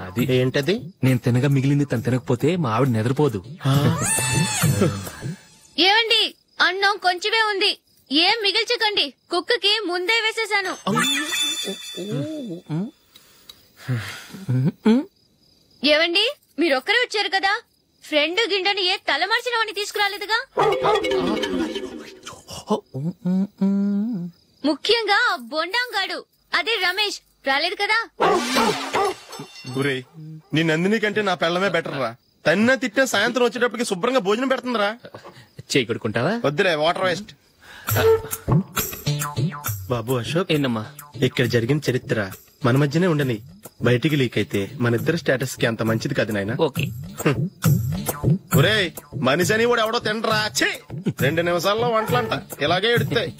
అది ఏంటది? నేను తినగా మిగిలింది తను తినకపోతే మా ఆవిడ నిద్రపోదు. ఏమండి, అన్నం కొంచెమే ఉంది, ఏం మిగిల్చకండి. కుక్కకి ముందే వేసేసాను. ఏవండి, మీరొక్కరే వచ్చారు కదా, ఫ్రెండ్ గిండెని ఏ తలమర్చిన వాడిని తీసుకురాలేదుగా? ముఖ్యంగా బొండాంగాడు, అదే రమేష్ రాలేదు కదా? ఊరే, నీ నందిని కంటే నా పెళ్ళమే బెటర్ రా. తన్న తిట్టిన సాయంత్రం వచ్చేటప్పటికి శుభ్రంగా భోజనం పెడుతుందిరా. చేయి కొడుకుంటావా? వద్దులే, వాటర్ వేస్ట్. బాబు అశోక్, ఏంటమ్మా ఇక్కడ జరిగిన చరిత్ర మన మధ్యనే ఉండని, బయటికి లీక్ అయితే మన ఇద్దరు స్టేటస్ కి అంత మంచిది కాదు నాయన. ఓకే. ఒరే, మనిషి అని కూడా ఎవడో తినరా. 2 నిమిషాల్లో వంటలంట ఇలాగే ఎడుతాయి.